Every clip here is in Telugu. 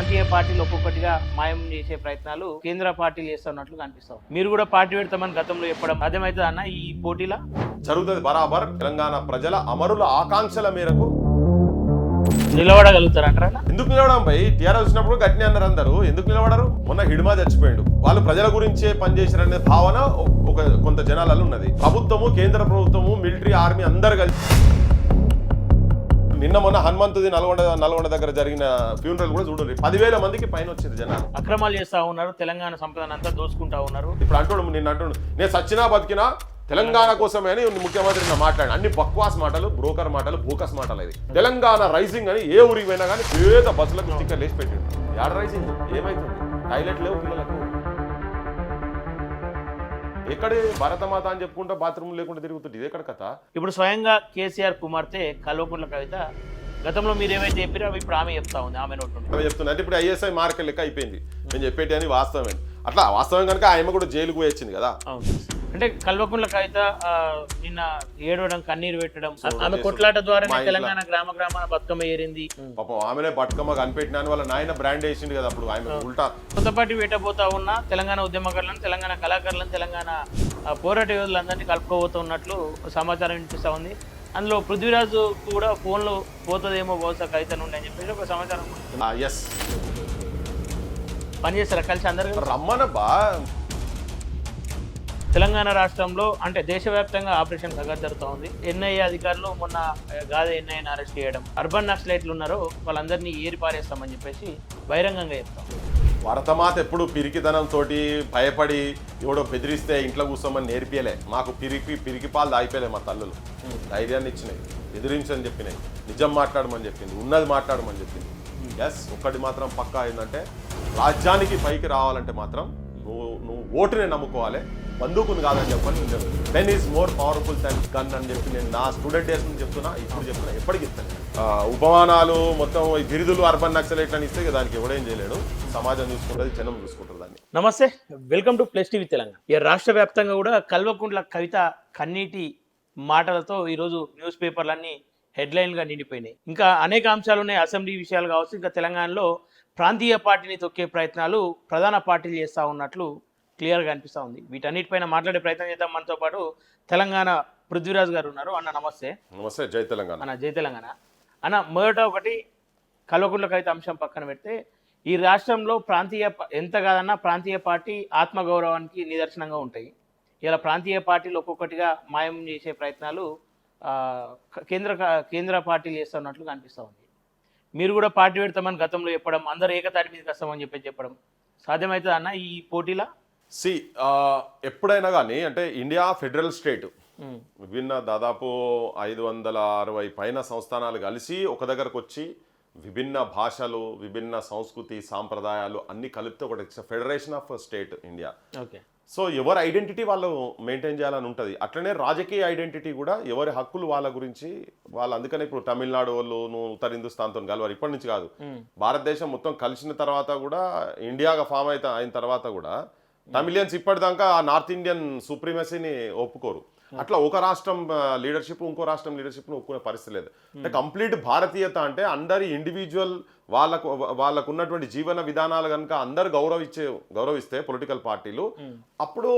ప్రాంతీయ పార్టీలు ఒక్కొక్కటిగా మాయం చేసే ప్రయత్నాలు కేంద్ర పార్టీలు చేస్తున్నట్లు కనిపిస్తాం. మీరు కూడా పార్టీ పెడతామని గతంలో చెప్పడం సాధ్యమవుతుంది అన్న ఈ పోటీలా? జరుగుతుంది బరాబర్. తెలంగాణ ప్రజల అమరుల ఆకాంక్షల మేరకు నిలబడగలుగుతారంటారా? ఎందుకు నిలవడం పై టీఆర్ఎస్ వచ్చినప్పుడు గట్టిని అన్నారు అందరూ. ఎందుకు నిలబడరు? మొన్న హిడ్మా చచ్చిపోయాడు. వాళ్ళు ప్రజల గురించే పనిచేశారనే భావన కొంత జనాలలో ఉన్నది. ప్రభుత్వము, కేంద్ర ప్రభుత్వము, మిలిటరీ, ఆర్మీ అందరు కలిసి నిన్న మొన్న హనుమంతుది నల్గొండ దగ్గర జరిగిన ఫ్యూనరల్ కూడా చూడండి, 10,000 మందికి పైన వచ్చింది జనాలు. అక్రమాలు చేస్తా ఉన్నారు, తెలంగాణ సంపదను అంతా దోసుకుంటా ఉన్నారు. ఇప్పుడు అంటున్నాడు నేను సచ్చినా బతికినా తెలంగాణ కోసమే అని ముఖ్యమంత్రి మాట్లాడాడు. అన్ని బక్వాస్ మాటలు, బ్రోకర్ మాటలు, బోకస్ మాటలు. ఇది తెలంగాణ రైజింగ్ అని ఏ ఊరికి పోయినా కానీ పేద బస్సులకు స్టిక్కర్ లేచి పెట్టాడు. యాడ రైజింగ్ ఏమైతుంది? టాయిలెట్ లేవు పిల్లలకు. ఎక్కడే భారతమాత అని చెప్పుకుంటా బాత్రూమ్ లేకుండా తిరుగుతుంది. ఇది ఎక్కడ కథ? ఇప్పుడు స్వయంగా కేసీఆర్ కుమార్తె కల్వకుంట్ల కవిత గతంలో మీరు ఏమైతే చెప్పారో అవి ఇప్పుడు ఆమె చెప్తా ఉంది. ఆమె నోట్ చెప్తుంది అంటే ఇప్పుడు ఐఎస్ఐ మార్కెట్ లెక్క అయిపోయింది. నేను చెప్పేటి అని వాస్తవమే. అట్లా వాస్తవం కనుక ఆమె కూడా జైలుకు పోయి వచ్చింది కదా. అంటే కల్వకుంట్ల కవిత నిన్న ఏడవడం, కన్నీరు పెట్టడం, ఆమె కొట్లాట ద్వారా తెలంగాణ గ్రామాన బతుకమ్మ ఏరింది. పాపం ఆమెనే బతుకమ్మ కనిపెట్టిన వాళ్ళ నాయన బ్రాండ్ వేసింది కదా. అప్పుడు ఆమె ఉల్టా కొత్త పార్టీ పెట్టబోతా ఉన్న తెలంగాణ ఉద్యమకారులను, తెలంగాణ కళాకారులను, తెలంగాణ పోరాట యోధులందరినీ కలుపుకోబోతున్నట్లు సమాచారం వినిపిస్తా ఉంది. అందులో పృథ్వీరాజు కూడా ఫోన్లో పోతుందేమో బహుశా కవిత నుండి అని చెప్పేసి ఒక సమాచారం పనిచేస్తారా కలిసి అందరు రమ్మనబ్బా. తెలంగాణ రాష్ట్రంలో అంటే దేశవ్యాప్తంగా ఆపరేషన్ సగర్ జరుగుతూ ఉంది. ఎన్ఐఏ అధికారులు మొన్న గాదే ఎన్ఐఏని అరెస్ట్ చేయడం, అర్బన్ నక్సలైట్లు ఉన్నారో వాళ్ళందరినీ ఏరి పారేస్తామని చెప్పేసి బహిరంగంగా చెప్తాం. భరతమాత ఎప్పుడు పిరికితనంతో భయపడి ఎవడో బెదిరిస్తే ఇంట్లో కూర్చోమని నేర్పియలే. మాకు పిరికి పాలు దాగిపోయలే. మా తల్లులు ధైర్యాన్ని ఇచ్చినాయి, ఎదిరించని చెప్పినాయి, నిజం మాట్లాడమని చెప్పింది, ఉన్నది మాట్లాడమని చెప్పింది. ఎస్, ఒక్కటి మాత్రం పక్కా ఏంటంటే రాజ్యానికి పైకి రావాలంటే మాత్రం నువ్వు ఓటుని నమ్ముకోవాలి, బందూకుని కాదని చెప్పని. Pen is more powerful than gun అని చెప్పి నేను నా స్టూడెంట్ డేస్ నుంచి చెప్తున్నా, ఇప్పుడు చెప్తున్నా, ఎప్పటికి ఇస్తాను. ఉపమానాలు మొత్తం ఈ బిరుదులు అర్బన్ నక్సలైట్ అని ఇస్తే దానికి ఎవడేం చేయలేడు. సమాజం చూసుకుంటుంది, జనం చూసుకుంటుంది దాన్ని. నమస్తే, welcome to plus TV Telangana. ఈ రాష్ట్ర వ్యాప్తంగా కూడా కల్వకుంట్ల కవిత కన్నీటి మాటలతో ఈరోజు న్యూస్ పేపర్లన్నీ హెడ్లైన్గా నిండిపోయినాయి. ఇంకా అనేక అంశాలు ఉన్నాయి, అసెంబ్లీ విషయాలు కావచ్చు. ఇంకా తెలంగాణలో ప్రాంతీయ పార్టీని తొక్కే ప్రయత్నాలు ప్రధాన పార్టీలు చేస్తూ ఉన్నట్లు క్లియర్గా అనిపిస్తూ ఉంది. వీటన్నిటిపైన మాట్లాడే ప్రయత్నం చేద్దాం. మనతో పాటు తెలంగాణ పృథ్వీరాజ్ గారు ఉన్నారు. అన్న నమస్తే. నమస్తే. జై తెలంగాణ అన్న. జై తెలంగాణ అన్న. మొదట ఒకటి కల్వకుంట్ల కవిత అంశం పక్కన పెడితే ఈ రాష్ట్రంలో ఎంత కాదన్నా ప్రాంతీయ పార్టీ ఆత్మగౌరవానికి నిదర్శనంగా ఉంటాయి. ఇలా ప్రాంతీయ పార్టీలు ఒక్కొక్కటిగా మాయం చేసే ప్రయత్నాలు కేంద్ర పార్టీలు చేస్తున్నట్లు కనిపిస్తూ ఉంది. మీరు కూడా పార్టీ పెడతామని గతంలో చెప్పడం, అందరూ ఏకతాటి మీదకి వస్తామని చెప్పడం సాధ్యమవుతుంది అన్న ఈ పోటీలా? ఎప్పుడైనా కానీ అంటే ఇండియా ఫెడరల్ స్టేట్, విభిన్న దాదాపు 560 పైన సంస్థానాలు కలిసి ఒక దగ్గరకు వచ్చి విభిన్న భాషలు, విభిన్న సంస్కృతి, సాంప్రదాయాలు అన్ని కలిపితే ఒకటి federation of state India. Okay. So ఎవరి ఐడెంటిటీ వాళ్ళు మెయింటైన్ చేయాలని ఉంటుంది. అట్లనే రాజకీయ ఐడెంటిటీ కూడా ఎవరి హక్కులు వాళ్ళ గురించి వాళ్ళు. అందుకనే ఇప్పుడు తమిళనాడు వాళ్ళు ఉత్తర హిందుస్థాన్తో కలవారు. ఇప్పటి నుంచి కాదు, భారతదేశం మొత్తం కలిసిన తర్వాత కూడా, ఇండియాగా ఫామ్ అయిన తర్వాత కూడా తమిళియన్స్ ఇప్పటిదాకా ఆ నార్త్ ఇండియన్ సుప్రీమసీని ఒప్పుకోరు. అట్లా ఒక రాష్ట్రం లీడర్షిప్ ఇంకో రాష్ట్రం లీడర్షిప్ను ఒప్పుకునే పరిస్థితి లేదు. అంటే కంప్లీట్ భారతీయత అంటే అందరి ఇండివిజువల్ వాళ్ళకు ఉన్నటువంటి జీవన విధానాలు కనుక అందరు గౌరవిస్తే పొలిటికల్ పార్టీలు, అప్పుడు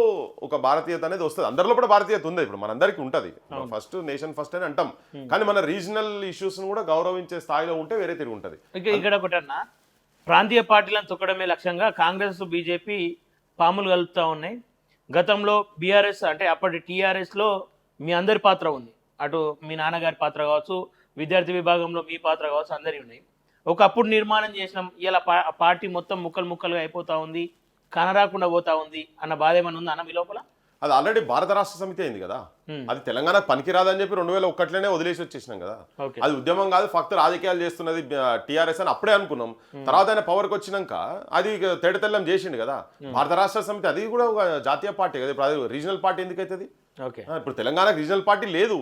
ఒక భారతీయత అనేది వస్తుంది. అందరిలో కూడా భారతీయత ఉంది. ఇప్పుడు మనందరికీ ఉంటుంది. ఫస్ట్ నేషన్ ఫస్ట్ అని అంటాం, కానీ మన రీజనల్ ఇష్యూస్ కూడా గౌరవించే స్థాయిలో ఉంటే వేరే తిరిగి ఉంటుంది. ఇక్కడ ఒకటన్నా, ప్రాంతీయ పార్టీలను తొక్కడమే లక్ష్యంగా కాంగ్రెస్, బీజేపీ పాములు కలుపుతూ ఉన్నాయి. గతంలో బీఆర్ఎస్ అంటే అప్పటి టీఆర్ఎస్లో మీ అందరి పాత్ర ఉంది. అటు మీ నాన్నగారి పాత్ర కావచ్చు, విద్యార్థి విభాగంలో మీ పాత్ర కావచ్చు, అందరి ఉన్నాయి. ఒకప్పుడు నిర్మాణం చేసినాం, ఇలా పార్టీ మొత్తం ముక్కలుగా అయిపోతూ ఉంది, కనరాకుండా పోతా ఉంది అన్న బాధ ఏమైనా ఉందా అన్న మీ లోపల? అది ఆల్రెడీ భారత రాష్ట్ర సమితి అయింది కదా. అది తెలంగాణ పనికిరాదని చెప్పి 2001లోనే వదిలేసి వచ్చేసినాం కదా. అది ఉద్యమం కాదు, ఫక్త్ రాజకీయాలు చేస్తున్నది టీఆర్ఎస్ అని అప్పుడే అనుకున్నాం. తర్వాత ఆయన పవర్కి వచ్చినాక అది తేటతెల్లం చేసిండు కదా. భారత రాష్ట్ర సమితి అది కూడా ఒక జాతీయ పార్టీ కదా. ఇప్పుడు అది రీజనల్ పార్టీ ఎందుకు అవుతుంది? ఇప్పుడు తెలంగాణకు రీజనల్ పార్టీ లేదు.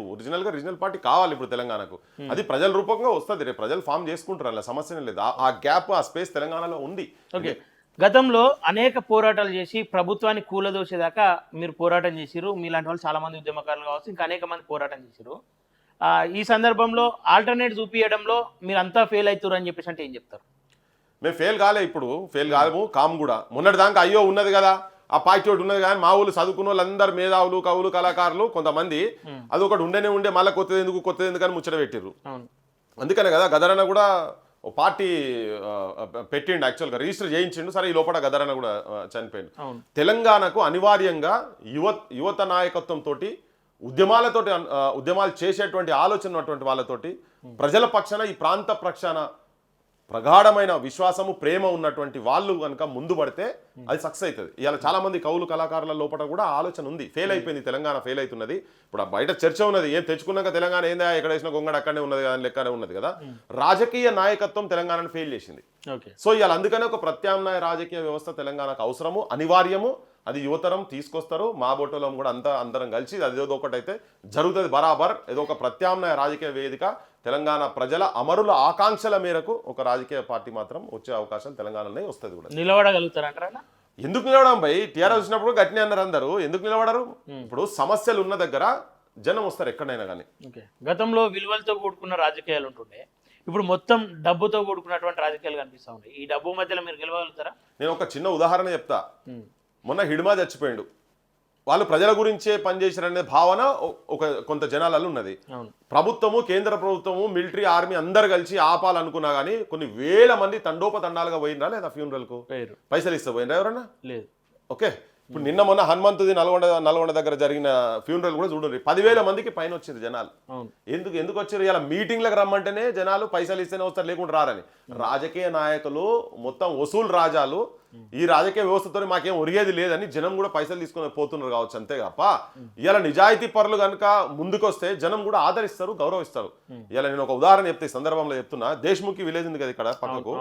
రీజనల్ పార్టీ కావాలి ఇప్పుడు తెలంగాణకు. అది ప్రజల రూపంగా వస్తుంది. రేపు ప్రజలు ఫామ్ చేసుకుంటారు, అలా సమస్యనే లేదు. ఆ గ్యాప్, ఆ స్పేస్ తెలంగాణలో ఉంది. గతంలో అనేక పోరాటాలు చేసి ప్రభుత్వాన్ని కూలదోసేదాకా మీరు పోరాటం చేసిరు. మీలాంటి వాళ్ళు చాలా మంది ఉద్యమకారులు కావచ్చు, ఇంకా అనేక మంది పోరాటం చేసిరు. ఈ సందర్భంలో ఆల్టర్నేట్ చూపించడంలో మీరు అంతా ఫెయిల్ అవుతారు అని చెప్పేసి అంటే ఏం చెప్తారు? మేము ఫెయిల్ కాలే, ఇప్పుడు ఫెయిల్ కాలేము, కాము కూడా. మొన్నటి దాకా అయ్యో ఉన్నది కదా ఆ పార్టీ ఒకటి ఉన్నది కానీ మా ఊళ్ళు చదువుకున్న వాళ్ళందరూ మేధావులు, కవులు, కళాకారులు కొంతమంది అది ఒకటి ఉండే మళ్ళీ కొత్తది ఎందుకు అని ముచ్చట పెట్టిర్రు. అందుకనే కదా గదరన్న కూడా ఓ పార్టీ పెట్టిండు, యాక్చువల్గా రిజిస్టర్ చేయించిండు. సరే ఈ లోపల గదరన్న కూడా చనిపోయిండు. తెలంగాణకు అనివార్యంగా యువత నాయకత్వంతో ఉద్యమాలు చేసేటువంటి ఆలోచన ఉన్నటువంటి వాళ్ళతోటి ప్రజల పక్షాన ఈ ప్రాంత పక్షాన ప్రగాఢమైన విశ్వాసము, ప్రేమ ఉన్నటువంటి వాళ్ళు కనుక ముందు పడితే అది సక్సెస్ అవుతుంది. ఇవాళ చాలా మంది కవులు, కళాకారుల లోపల కూడా ఆలోచన ఉంది. ఫెయిల్ అయిపోయింది, తెలంగాణ ఫెయిల్ అవుతున్నది. ఇప్పుడు బయట చర్చ ఉన్నది, ఏం తెచ్చుకున్నాక తెలంగాణ ఏందా ఎక్కడ వేసిన గొంగడ అక్కడనే ఉన్నది కదా, లెక్కనే ఉన్నది కదా. రాజకీయ నాయకత్వం తెలంగాణను ఫెయిల్ చేసింది. సో ఇవాళ అందుకనే ఒక ప్రత్యామ్నాయ రాజకీయ వ్యవస్థ తెలంగాణకు అవసరము, అనివార్యము. అది యువతరం తీసుకొస్తారు, మా బోటోలం కూడా అందరం కలిసి అది ఏదో ఒకటైతే జరుగుతుంది బరాబర్. ఏదో ఒక ప్రత్యామ్నాయ రాజకీయ వేదిక, తెలంగాణ ప్రజల అమరుల ఆకాంక్షల మేరకు ఒక రాజకీయ పార్టీ మాత్రం వచ్చే అవకాశం తెలంగాణలోనే వస్తుంది కూడా. నిలబడగలుగుతారంటారా? ఎందుకు నిలవడం భయ్? టీఆర్ఎస్ వచ్చినప్పుడు గట్టినే అన్నారు అందరూ, ఎందుకు నిలబడరు? ఇప్పుడు సమస్యలు ఉన్న దగ్గర జనం వస్తారు ఎక్కడైనా కానీ. గతంలో విలువలతో కూడుకున్న రాజకీయాలు ఉంటుండే, ఇప్పుడు మొత్తం డబ్బుతో కూడుకున్నటువంటి రాజకీయాలు కనిపిస్తా ఉన్నాయి. ఈ డబ్బు మధ్యలో మీరు గెలవగలుగుతారా? నేను ఒక చిన్న ఉదాహరణ చెప్తా. మొన్న హిడ్మా చచ్చిపోయిండు, వాళ్ళు ప్రజల గురించే పనిచేశారనే భావన కొంత జనాలలో ఉన్నది. ప్రభుత్వము, కేంద్ర ప్రభుత్వము, మిలిటరీ, ఆర్మీ అందరు కలిసి ఆపాలనుకున్నా కానీ కొన్ని వేల మంది తండోపతండాలుగా పోయినరా లేదా? ఫ్యూనరల్ కు పైసలు ఇస్తే పోయినరా ఎవరన్నా? లేదు. ఓకే, ఇప్పుడు నిన్న మొన్న హనుమంతుది నల్గొండ దగ్గర జరిగిన ఫ్యూనరల్ కూడా చూడండి, 10,000 మందికి పైన వచ్చింది జనాలు. ఎందుకు వచ్చారు? ఇలా మీటింగ్లకు రమ్మంటేనే జనాలు పైసలు ఇస్తేనే వస్తారు, లేకుండా రారని. రాజకీయ నాయకులు మొత్తం వసూలు రాజాలు, ఈ రాజకీయ వ్యవస్థతో మాకేం ఒరిగేది లేదని జనం కూడా పైసలు తీసుకొని పోతున్నారు కావచ్చు, అంతే తప్ప ఇలా నిజాయితీ పరులు కనుక ముందుకొస్తే జనం కూడా ఆదరిస్తారు, గౌరవిస్తారు. ఇలా నేను ఒక ఉదాహరణ చెప్తే ఈ సందర్భంలో చెప్తున్నా. దేశ్ముఖి విలేజ్ ఉంది కదా ఇక్కడ పక్కకు,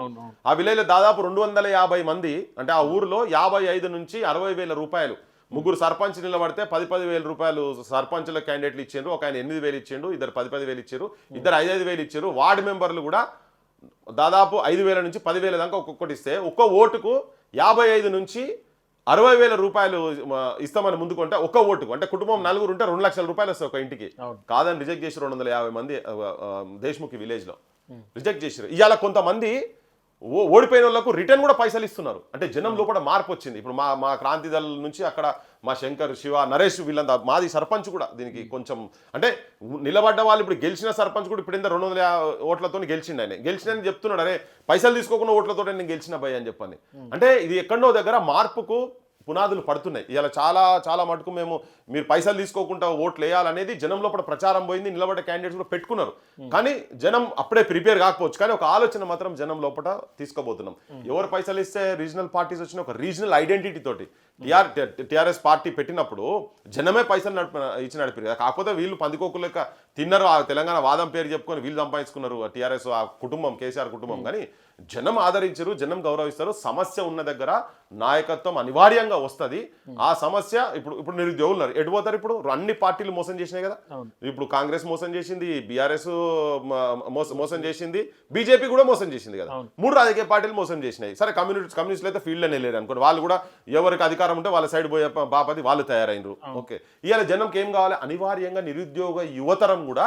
ఆ విలేజ్ లో దాదాపు 250 మంది, అంటే ఆ ఊర్లో 55 నుంచి 60,000 రూపాయలు, ముగ్గురు సర్పంచ్ నిలబడితే 10,000 రూపాయలు సర్పంచ్ల క్యాండిడేట్లు ఇచ్చారు. ఒక ఆయన 8,000 ఇచ్చిండు, ఇద్దరు 10,000 ఇచ్చారు, ఇద్దరు 5,000 ఇచ్చారు. వార్డు మెంబర్లు కూడా దాదాపు 5,000 నుంచి 10,000 దాకా ఒక్కొక్కటి ఇస్తే ఒక్క ఓటుకు 55 నుంచి 60,000 రూపాయలు ఇస్తామని ముందుకుంటే ఒక్క ఓటుకు, అంటే కుటుంబం 4 ఉంటే 2 లక్షల రూపాయలు వస్తాయి ఒక ఇంటికి. కాదని రిజెక్ట్ చేసి 250 మంది దేశ్ముఖి విలేజ్ లో రిజెక్ట్ చేశారు. ఇవాళ కొంతమంది ఓడిపోయిన వాళ్ళకు రిటర్న్ కూడా పైసలు ఇస్తున్నారు. అంటే జనం లోపల మార్పు వచ్చింది. ఇప్పుడు మా క్రాంతి దళ నుంచి అక్కడ మా శంకర్, శివ, నరేష్ వీళ్ళంతా, మాది సర్పంచ్ కూడా దీనికి కొంచెం అంటే నిలబడ్డ వాళ్ళు, ఇప్పుడు గెలిచిన సర్పంచ్ కూడా ఇప్పుడు 250 ఓట్లతో గెలిచిండు. ఆయన గెలిచినని చెప్తున్నాడు, అరే పైసలు తీసుకోకుండా ఓట్లతో నేను గెలిచిన భయ్ అని చెప్పని. అంటే ఇది ఎక్కడో దగ్గర మార్పుకు పునాదులు పడుతున్నాయి. ఇలా చాలా మటుకు మీరు పైసలు తీసుకోకుండా ఓట్లు వేయాలనేది జనం లోపల ప్రచారం పోయింది. నిలబడ్డ క్యాండిడేట్స్ కూడా పెట్టుకున్నారు, కానీ జనం అప్పుడే ప్రిపేర్ కాకపోవచ్చు, కానీ ఒక ఆలోచన మాత్రం జనం లోపల తీసుకోబోతున్నాం. ఎవరు పైసలు ఇస్తే రీజనల్ పార్టీస్ వచ్చిన ఒక రీజనల్ ఐడెంటిటీ తోటి టీఆర్ఎస్ పార్టీ పెట్టినప్పుడు జనమే పైసలు ఇచ్చి నడిపారు కదా. కాకపోతే వీళ్ళు పందికోకులు లెక్క తిన్నారు, ఆ తెలంగాణ వాదం పేరు చెప్పుకొని వీళ్ళు సంపాదించుకున్నారు టీఆర్ఎస్ ఆ కుటుంబం, కేసీఆర్ కుటుంబం. కానీ జనం ఆదరించరు, జనం గౌరవిస్తారు. సమస్య ఉన్న దగ్గర నాయకత్వం అనివార్యంగా వస్తుంది. ఆ సమస్య ఇప్పుడు నిరుద్యోగులు ఉన్నారు, ఎటు పోతారు? ఇప్పుడు అన్ని పార్టీలు మోసం చేసినాయి కదా. ఇప్పుడు కాంగ్రెస్ మోసం చేసింది, బీఆర్ఎస్ మోసం చేసింది, బీజేపీ కూడా మోసం చేసింది కదా. 3 రాజకీయ పార్టీలు మోసం చేసినాయి. సరే కమ్యూనిస్టులు అయితే ఫీల్డ్లోనే లేరు అనుకోండి, వాళ్ళు కూడా ఎవరికి అధికారం ఉంటే వాళ్ళ సైడ్ పోయే బాపది వాళ్ళు తయారైనరు. ఓకే, ఇవాళ జనంకి ఏం కావాలి? అనివార్యంగా నిరుద్యోగ యువతరం కూడా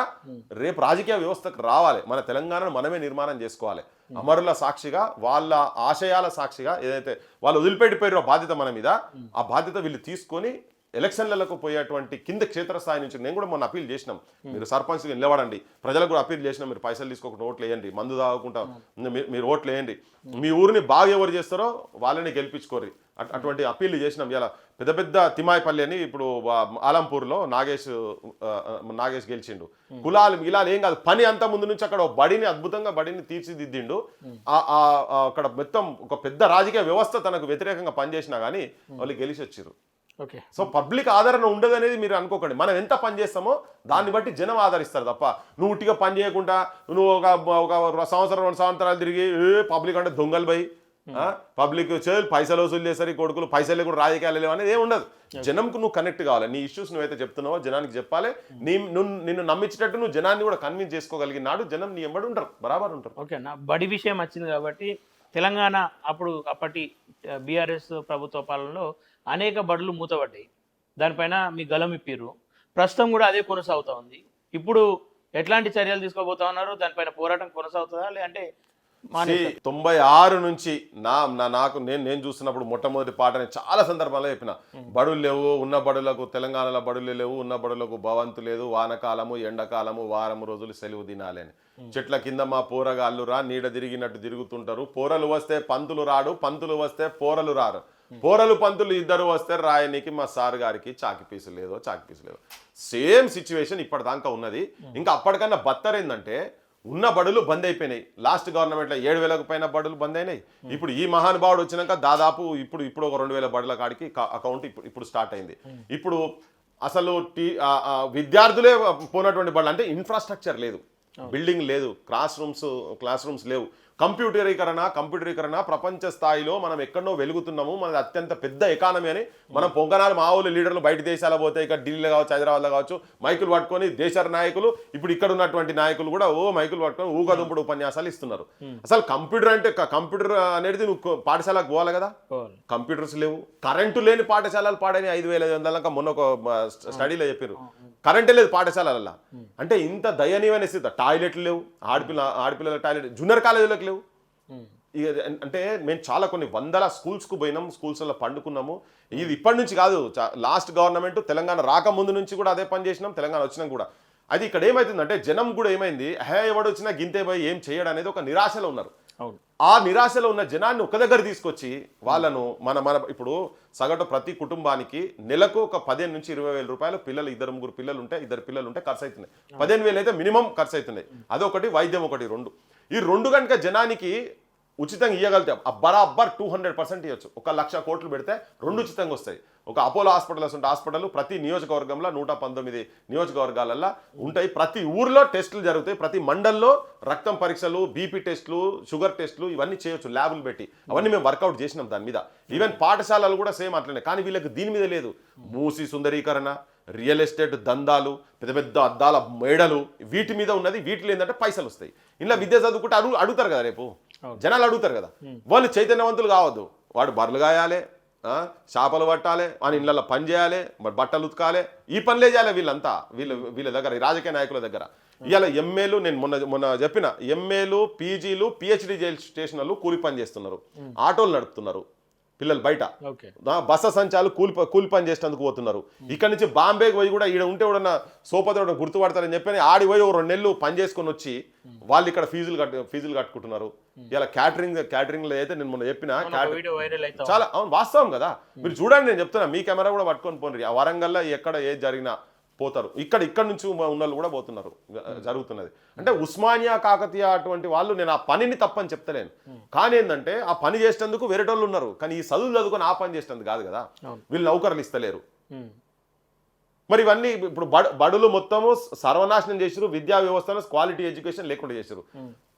రేపు రాజకీయ వ్యవస్థకు రావాలి. మన తెలంగాణను మనమే నిర్మాణం చేసుకోవాలి. అమరుల సాక్షిగా, వాళ్ళ ఆశయాల సాక్షిగా, ఏదైతే వాళ్ళు వదిలిపెట్టిపోయారో బాధ్యత మన మీద, ఆ బాధ్యత వీళ్ళు తీసుకొని ఎలక్షన్లకు పోయేటువంటి కింద క్షేత్రస్థాయి నుంచి నేను కూడా మొన్న అప్పీల్ చేసినాం, మీరు సర్పంచ్గా నిలబడండి, ప్రజలకు కూడా అప్పీల్ చేసినాం, మీరు పైసలు తీసుకోకుండా ఓట్లు వేయండి, మందు తాగకుండా మీరు ఓట్లు వేయండి, మీ ఊరిని బాగా ఎవరు చేస్తారో వాళ్ళని గెలిపించుకోరు. అటువంటి అప్పీల్ చేసినాం. ఇలా పెద్ద తిమాయిపల్లి అని ఇప్పుడు ఆలంపూర్లో నాగేష్ గెలిచిండు. కులాలు ఇలాలు ఏం కాదు, పని అంతా ముందు నుంచి అక్కడ అద్భుతంగా బడిని తీర్చిదిద్దిండు. అక్కడ మొత్తం ఒక పెద్ద రాజకీయ వ్యవస్థ తనకు వ్యతిరేకంగా పనిచేసినా కానీ వాళ్ళు గెలిచి వచ్చారు. సో పబ్లిక్ ఆదరణ ఉండదు అనేది మీరు అనుకోకండి. మనం ఎంత పని చేస్తామో దాన్ని బట్టి జనం ఆదరిస్తారు తప్ప నువ్వు ఉట్టిగా పని చేయకుండా నువ్వు ఒక సంవత్సరం 2 సంవత్సరాలు తిరిగి పబ్లిక్ అంటే దొంగలు పోయి పబ్లిక్ పైసలు వసూలు చేస్తారు, ఈ కొడుకులు పైసలు కూడా రాజకీయాలు లేవు అనేది ఏమి ఉండదు. జనంకు నువ్వు కనెక్ట్ కావాలి. నీ ఇష్యూస్ నువ్వైతే చెప్తున్నావో జనానికి చెప్పాలి. నిన్ను నమ్మించేటట్టు నువ్వు జనాన్ని కూడా కన్విన్స్ చేసుకోగలిగినాడు జనం నీ ఎంబడి ఉంటారు, బరాబర్ ఉంటారు. ఓకే, నా బడి విషయం వచ్చింది కాబట్టి తెలంగాణ అప్పటి బీఆర్ఎస్ ప్రభుత్వ పాలనలో అనేక బడులు మూతపడ్డాయి. దానిపైన మీ గలం ఇప్పిర్రు. ప్రస్తుతం కూడా అదే కొనసాగుతూ ఉంది. ఇప్పుడు ఎట్లాంటి చర్యలు తీసుకోబోతా ఉన్నారు? దానిపైన పోరాటం కొనసాగుతుందా, లేదంటే 96 నుంచి నాకు నేను చూస్తున్నప్పుడు మొట్టమొదటి పాట నేను చాలా సందర్భాల్లో చెప్పిన, బడులు లేవు, ఉన్న బడులకు తెలంగాణలో బడులు లేవు, ఉన్న బడులకు భవంతు లేదు, వానకాలము ఎండాకాలము వారం రోజులు సెలవు దినాలి అని. చెట్ల కింద మా పోరగాళ్ళు రా నీడ తిరిగినట్టు తిరుగుతుంటారు, పోరలు వస్తే పంతులు రాడు, పంతులు వస్తే పోరలు రారు, పోరలు పంతులు ఇద్దరు వస్తే రాయనికి మా సార్ గారికి చాకి పీసు లేదో. సేమ్ సిచ్యువేషన్ ఇప్పటిదాకా ఉన్నది. ఇంకా అప్పటికన్నా బత్తర్ ఏంటంటే ఉన్న బడులు బంద్ అయిపోయినాయి. లాస్ట్ గవర్నమెంట్లో 7,000కు పైన బడులు బంద్ అయినాయి. ఇప్పుడు ఈ మహానుభావుడు వచ్చినాక దాదాపు ఇప్పుడు ఒక 2,000 బడుల కాడికి అకౌంట్ ఇప్పుడు స్టార్ట్ అయింది. ఇప్పుడు అసలు విద్యార్థులే పోయినటువంటి బడులు అంటే ఇన్ఫ్రాస్ట్రక్చర్ లేదు, బిల్డింగ్ లేదు, క్లాస్ రూమ్స్ లేవు. కంప్యూటరీకరణ ప్రపంచ స్థాయిలో మనం ఎక్కడో వెలుగుతున్నాము. మనది అత్యంత పెద్ద ఎకానమీ అని మనం పొంగనాలు మా ఊళ్ళో లీడర్లు బయట దేశాలు పోతే ఇక్కడ ఢిల్లీలో కావచ్చు, హైదరాబాద్లో కావచ్చు, మైకులు పట్టుకొని దేశ నాయకులు, ఇప్పుడు ఇక్కడ ఉన్నటువంటి నాయకులు కూడా మైకులు పట్టుకొని ఊగదుంపుడు ఉపన్యాసాలు ఇస్తున్నారు. అసలు కంప్యూటర్ అనేది నువ్వు పాఠశాలకు పోవాలి కదా, కంప్యూటర్స్ లేవు. కరెంటు లేని పాఠశాలలు పాడని 5,500 మొన్న ఒక స్టడీలో చెప్పారు. కరెంటే లేదు పాఠశాలల్లో. అంటే ఇంత దయనీయమైన స్థితి. టాయిలెట్లు లేవు, ఆడపిల్లల టాయిలెట్ జూనియర్ కాలేజీలకు లేవు. అంటే మేము చాలా కొన్ని వందల స్కూల్స్కు పోయినాం, స్కూల్స్లో పండుకున్నాము. ఇది ఇప్పటి నుంచి కాదు, లాస్ట్ గవర్నమెంట్ తెలంగాణ రాకముందు నుంచి కూడా అదే పని చేసినాం, తెలంగాణ వచ్చినాం కూడా. అది ఇక్కడ ఏమవుతుందంటే జనం కూడా ఏమైంది, ఎవడు వచ్చినా గింతే పోయి ఏం చేయడం అనేది ఒక నిరాశలో ఉన్నారు. ఆ నిరాశలో ఉన్న జనాన్ని ఒక దగ్గర తీసుకొచ్చి వాళ్ళను మన ఇప్పుడు సగటు ప్రతి కుటుంబానికి నెలకు ఒక 15,000 నుంచి 20,000 రూపాయలు పిల్లలు 2-3 పిల్లలు ఉంటే 2 పిల్లలు ఉంటే ఖర్చు అవుతున్నాయి. 15,000 అయితే మినిమం ఖర్చు అవుతున్నాయి. అదొకటి, వైద్యం ఒకటి, 2. ఈ 2 కనుక జనానికి ఉచితంగా ఇవ్వగలితే బరాబర్ 200% ఇవ్వచ్చు. 1,00,000 కోట్లు పెడితే 2 ఉచితంగా వస్తాయి. ఒక అపోలో హాస్పిటల్స్ ఉంటే హాస్పిటల్ ప్రతి నియోజకవర్గంలో 119 నియోజకవర్గాలల్లో ఉంటాయి. ప్రతి ఊర్లో టెస్టులు జరుగుతాయి. ప్రతి మండల్లో రక్తం పరీక్షలు, బీపీ టెస్టులు, షుగర్ టెస్టులు ఇవన్నీ చేయొచ్చు ల్యాబులు పెట్టి. అవన్నీ మేము వర్కౌట్ చేసినాం దాని మీద. ఈవెన్ పాఠశాలలు కూడా సేమ్ అట్లనే. కానీ వీళ్ళకి దీని మీద లేదు. మూసి సుందరీకరణ, రియల్ ఎస్టేట్ దందాలు, పెద్ద పెద్ద అద్దాల మేడలు, వీటి మీద ఉన్నది. వీటిలో ఏంటంటే పైసలు వస్తాయి. ఇలా విద్య చదువుకుంటే అడుగుతారు కదా, రేపు జనాలు అడుగుతారు కదా. వాళ్ళు చైతన్యవంతులు కావద్దు. వాడు బర్రెలు కాయాలి, చేపలు పట్టాలి, వాని ఇళ్ళల్లో పని చేయాలి, బట్టలు ఉతకాలి, ఈ పనులే చేయాలి వీళ్ళంతా. వీళ్ళ దగ్గర, ఈ రాజకీయ నాయకుల దగ్గర. ఇవాళ ఎంఏలు, నేను మొన్న చెప్పిన, ఎంఏలు, పీజీలు, పిహెచ్డి స్టేషన్లు కూలి పని చేస్తున్నారు, ఆటోలు నడుపుతున్నారు పిల్లలు బయట, బస సంచాలు కూలి పని చేసేందుకు పోతున్నారు. ఇక్కడ నుంచి బాంబేకి పోయి కూడా ఈడ ఉంటే కూడా సోపతి గుర్తుపడతారని చెప్పి ఆడి పోయి 2 నెలలు పని చేసుకొని వచ్చి వాళ్ళు ఇక్కడ ఫీజులు కట్టుకుంటున్నారు. ఇలా క్యాటరింగ్ లో అయితే నేను మొన్న చెప్పిన చాలా అవును, వాస్తవం కదా. మీరు చూడండి, నేను చెప్తున్నా, మీ కెమెరా కూడా పట్టుకొని పోండి. ఆ వరంగల్లో ఎక్కడ ఏది జరిగినా పోతారు. ఇక్కడ నుంచి ఉన్న వాళ్ళు కూడా పోతున్నారు, జరుగుతున్నది. అంటే ఉస్మానియా, కాకతీయ అటువంటి వాళ్ళు, నేను ఆ పనిని తప్పని చెప్తలేను. కానీ ఏంటంటే ఆ పని చేసేందుకు వేరే వాళ్ళు ఉన్నారు. కానీ ఈ చదువులు చదువుకొని ఆ పని చేసేందుకు కాదు కదా. వీళ్ళు నౌకర్లు ఇస్తలేరు. మరి ఇవన్నీ ఇప్పుడు బడులు మొత్తము సర్వనాశనం చేసారు. విద్యా వ్యవస్థను క్వాలిటీ ఎడ్యుకేషన్ లేకుండా చేసారు.